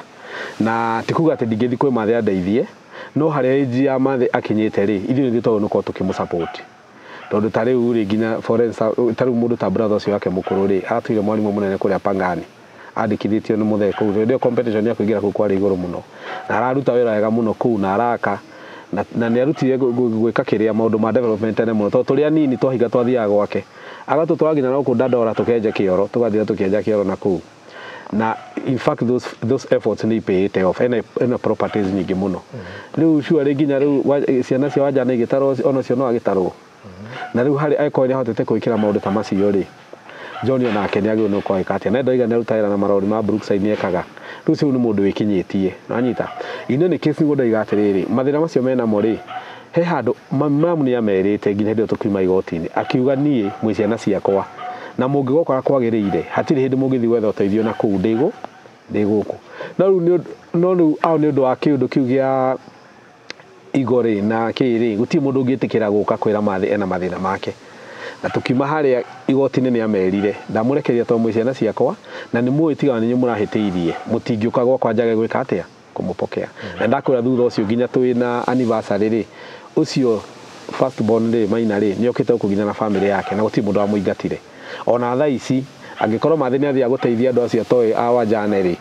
na tikuga atĩ ndingĩthi kwĩ mathe andeithie no harĩa age ya mathe akinyĩte rĩ ithuĩ nĩ tondũ nĩko tũkĩmũsupport tondũ ta rĩu rĩ nginya for instance ta rĩu mũndũ ta brother ũcio wake mũkũrũ rĩ atuire mwarimũ mũnene kũrĩa Pangani andikithitio ni muthe kuu ndio competition ya kuingira kuu kwari iguru muno na araruta wira wega muno kuu na araka na ni arutire gwika kiria maundu ma development ene muno to turi anini twahiga twathiaga gwake agatutwara nginya no ku Dandora tukenja kioro tugathira tukenja kioro na kuu na in fact those efforts ni pay off ena properties nyingi muno riu sure nginya riu ciana cia wanja ni gitaro ona cio no agitaro na riu hari aiko ni hotete kuikira maundu ta macio ri John ona akenia gyo no kwa ikatia na ndoiga ne rutaira na marori ma Brookside ni ekaga riu cio ni mundu wikinyitie nanyita ino ni case ni ndoiga atiriri mathira macio mena mo ri he handu mamu ni amerite nginya ndio tukima igotini akiuga nie mwiciana ciakwa na mungigokora kwagiriire hatiri hindi mungithi gwetha uteithio na kuu ndiguku no riu au ni undu wa kiundu kiu gia igore na kiri guti mundu ungitikira guka kwira mathi ena mathina make na tukima haria igotini ni amerire ndamurekeria to mwiciana ciakwa na ni muitiga ni murahitiirie mutingiuka gwakwa njage gwika atia kumupokea na ndakwira thutha ucio nginya twina anniversary ri ucio first born ri maina ri ni okite kuginya na family yake na guti mundu amuingatire ona tha ici angikorwo mathini athia guteithia andu acio toi awa janeri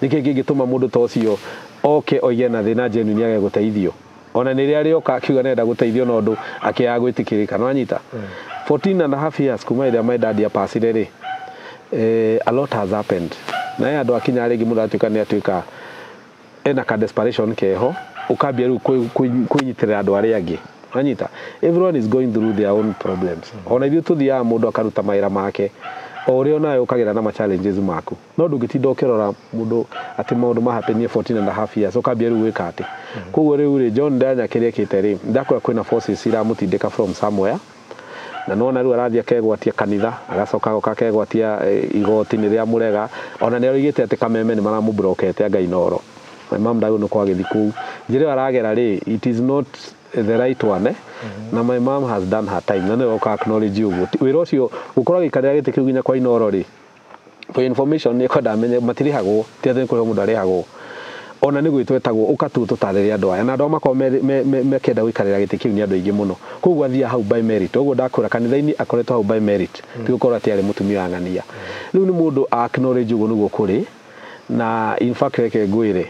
niki gingituma mundu to cio oke oige na thina jenu ni age guteithio ona ni ria rioka akiuga nenda guteithio no ndu akiaga gwitikirika no anyita 14.5 years kuma ira my dad ya pasire ri a lot has happened na ya andu akinya ringi mundu atuika ni atuika ena ka desperation keho ukambia riu kuinyitirira andu aria angi anyita everyone is going through their own problems ona ithu tuthia mundu akaruta maira make orio nayo ukagira na ma challenges maku no ndungitinda ukirora mundu ati maundu mahapenie 14.5 years ukambia riu wika ati koguo riu ri John Danya kiria kite ndakora kwina forces ira mutindika from somewhere na nona riu arathia kegwatia kanitha agacoka goka kegwatia igoti ni ria murega ona ni arigite ati kameme ni maramubrokete anga inoro my mom dayo no kwa githiku njire aragera ri it is not the right one na my mom has done her time na no ka acknowledge uguo wira ucio gukora gikarira gite kiu ginya kwa inoro ri for information ni koda menye matirihagwo ti athe ko mundu arihagwo ona ni gwitwetagwo ukatu tutariria andu aya na andu makao mekenda gwikarira gite kiu ni andu aingi muno koguo athia hau by merit uguo ndakura kanitha-ini akoretwo hau by merit ti gukora ati ari mutumia angania riu ni mundu acknowledge uguo niguo kuri na in fact reke ngwire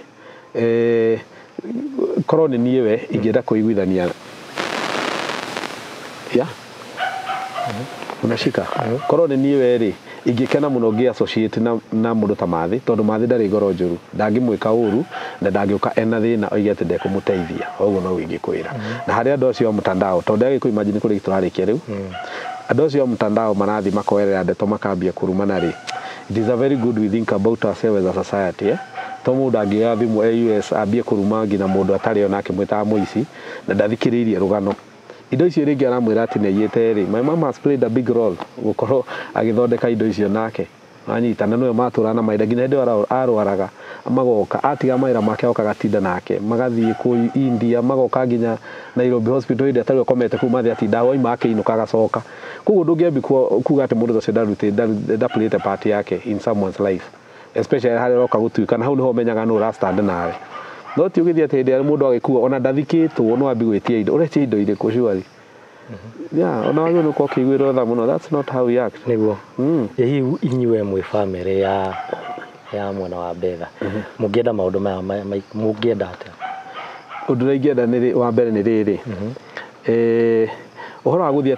korone niwe ingienda kuiguithania ya unashika korone niwe ri ingikena muno ngi associate na mundu ta mathi tondu mathi ndari ngoro njuru ndangimwika uru na ndangiuka ena thina oigete ndekumuteithia oguo no ingikwira na hari andu acio mutandao tondu agi ku imagine kuri turarikia riu andu acio mutandao marathi makoerera ndeto makambia kurumana ri it is a very good we think about ourselves as a society to mundu angia thimu US ambie kuruma ngina mundu atari ona akimwita muici na ndathikiririe rugano indo icio ringi aramwira ati neyete ri my mama has played a big role gukorwo agithondeka indo icio nake anyita na no matura na maida ngina ndio arwaraga magoka atiga maira make okaga tinda nake magathie ku India magoka nginya Nairobi hospital inde atari komete kuma thia tinda hoi make inuka gacoka kugo ndungiambi kuga ati mundu ucio nda play a part yake in someone's life especially hari roka gutuika na hau niho menyaga no stand nawe no ti ugithia ati ndi mundu agikua ona ndathikitwo no ambi gwitia indo uretie indo ire kushwari yeah ona wano ko kigwiro tha muno that's not how we act niguo hihi inyuwe mwe family ya mwana wa Betha mungienda maundu maya mungienda ati undu ringienda ni wa mbere ni riri uhoro wa guthia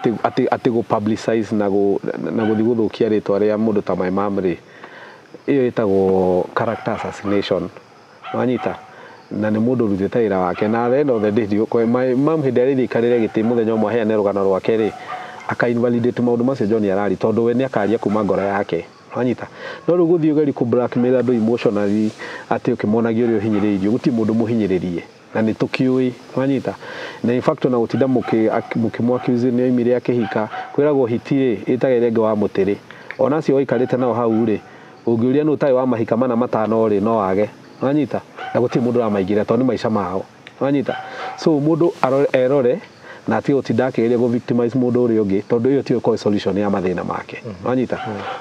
ati go publicize na guthi guthukia ritwa ria mundu ta my mom ri iyo itagwo character assassination wanyita na ni mundu rutite ira wake na the end of the day ko my mom hidari karire giti muthenya umwe heane rugano rwake ri aka invalidate maundu macio John arari tondu we ni akaria kuma ngoro yake wanyita no ruguthi ugeri ku blackmail andu emotionally ati ukimonagio uri hinyiririo guti mundu muhinyiririe na ni tukiui wanyita na in fact na utinda mukimwakiuzi ni imire yake hika kwiragwo hitire itagerenge wa mutiri ona cio ikarite nao hau ri ungiuria no tai wa mahika mana matano ri no wage wanyita na guti mundu amaingira tondu maisha mao wanyita so mundu erore na ati utindakiriria go victimize mundu uri ungi tondu iyo tiyo ko solution ya mathina make wanyita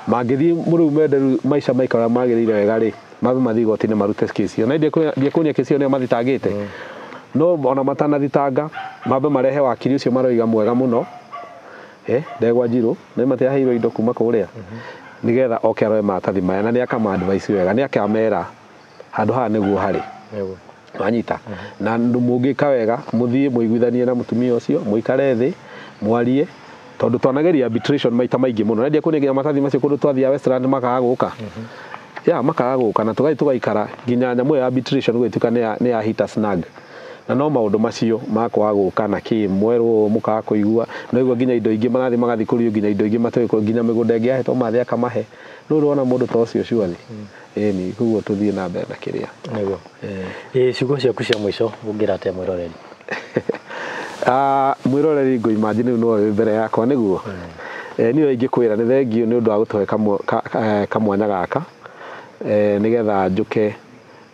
mangithi muru menderu maisha maikara magirire wega ri mabe mathigo tine marute case yo na ndie kunya case yo ne mathitagite no ona matana thitanga mabe marehe wakiri ucio maroiga mwega muno ndegwa njiro ne mate hairo indo kuma kuria nigetha oke aroe maratathi maya na nĩ akama advice wega nĩ akamera handũ haha nĩguo harĩ wanyita na mũngĩka wega mũthiĩ mũiguithanie na mũtumia ũcio mũikare thĩ mwarie tondũ twanageria arbitration maita maingĩ mũno na ndia kũnegera maratathi macio kũndũ twathia Westland makaga gũka makaga gũka na tũgaikara nginya nyamũ ya arbitration gwĩtuka nĩ ya hit a snag na no maũndũ macio makwa gũka na kĩ mwerũ mũkaga kũigua no igua nginya indo ingĩ marathi magathi kũrio nginya indo ingĩ matwĩkwo nginya mĩgũnda ĩngĩ yahetwo mathĩ akamahe rĩu rona mũndũ ta ũcio surely ni kuguo tũthiĩ na mbere na kĩrĩa nĩguo ciugo ciaku cia mũico ũngĩrate mwĩroreri mwĩroreri ngũimagine rĩu no mbere yakwa nĩguo niĩ ingĩkwĩra nĩ thengio nĩ ũndũ wa gũtũhe kamwanya gaka nigetha njuke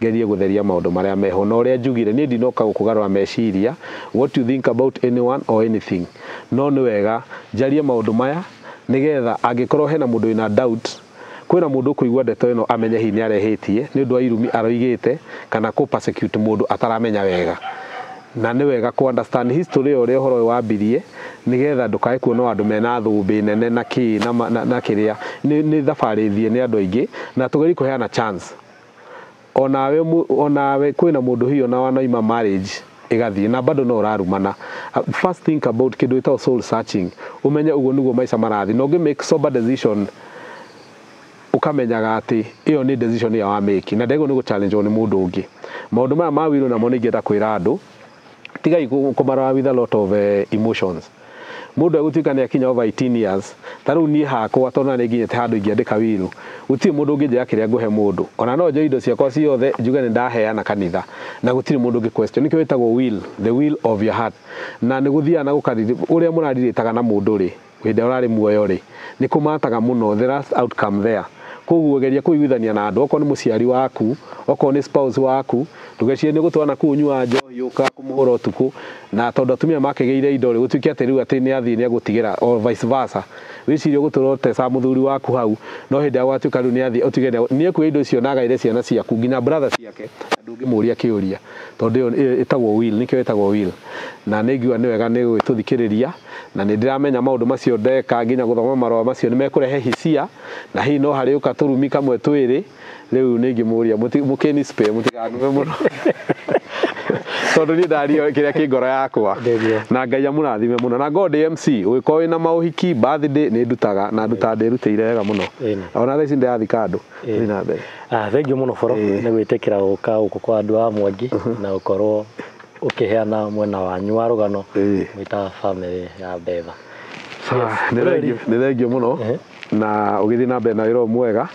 gerie gutheria maundu maria meho na uria njugire ni ndinoka gukugarura meciria what you think about anyone or anything no ni wega njarie maundu maya nigetha angikorwo hena mundu ina doubt kwina mundu kuigua ndeto ino amenye hi ni arehitie ni undu wa irumi aroigite kana ku persecute mundu ataramenya wega na ni wega ku understand history ore horo wambirie nigetha ndukae kuona andu mena thumbi nene na ki na kiria ni thabari thie ni andu aingi na tugeri kuheana chance onawe kwina mundu hiyo na wanaima marriage igathie na bado no urarumana first think about kindu ita soul searching umenye ugo niguo maica marathi no make sober decision ukamenyaga ati iyo ni decision ya wa make na ndego nigo challenge ni mundu ungi maundu maya mawiro na moni ngenda kwira andu tigai kumara with a lot of emotions mundu agutuika ni akinya over 18 years taru ni hakwa tona ni nginyete handu ingiandika wiru gutiri mundu unginjira kiria nguhe mundu ona no nje indo ciakwa ciothe njuge ni ndaheana kanitha na gutiri mundu ungi question nikyo wetagwo will the will of your heart na ni guthia na gukariri uria murariritaga na mundu ri wende urari muoyo ri ni kumataga muno the last outcome there koguo geria kuiguithania na andu okorwo ni muciari waku okorwo ni spouse waku tugecie ni gutwana kunyua njohi uka kumuhura utuku na tondu atumia makegeire indo ri gutuike ati riu ati ni athii ni agutigira or vice versa wicirio gutorote sa muthuri waku hau no hindi agwatuka riu ni athii utige ni ekwe indo cio nagaire ciana ciaku nginya brother ciake andu ngimuria kiuria tondu itagwo will nikyo itagwo will na nigua ni wega ni gwituthikiriria na ni ndiramenya maundu macio ndeka nginya guthoma marwa macio ni mekurehe hisia na hi no hari uka turumi kamwe twiri riu ningimuria mukeni spare mutiganume muno tondu ni ndario kiria kingoro yakwa na Ngai amurathime muno na God MC wiko wina mauhiki birthday ni ndutaga na nduta ndirutire wega muno ona thaa ici ndiathika andu ni na mbere thank you muno foro ni gwitikira guka guku kwa andu a Mwangi na ukorwo ukiheana mwena wanyu wa rugano mwita family ya Betha ni thengio muno na ugithi na mbere na wira mwega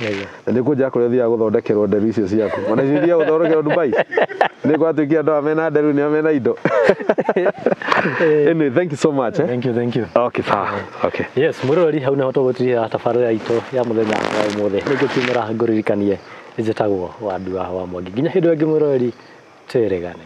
na ndikunja kureithia guthondekerwo nderu icio ciaku ona ciria guthondekerwo Dubai ni gwatukia ndo amena nderu ni amena indo anyway thank you so much thank you okay okay yes murori hau na tugutiria tabarira itu ya muthenya wa muthe nigutumira nguririkanie njitagwo wa andu wa Mwangi nginya hindu ingi murori tweregane.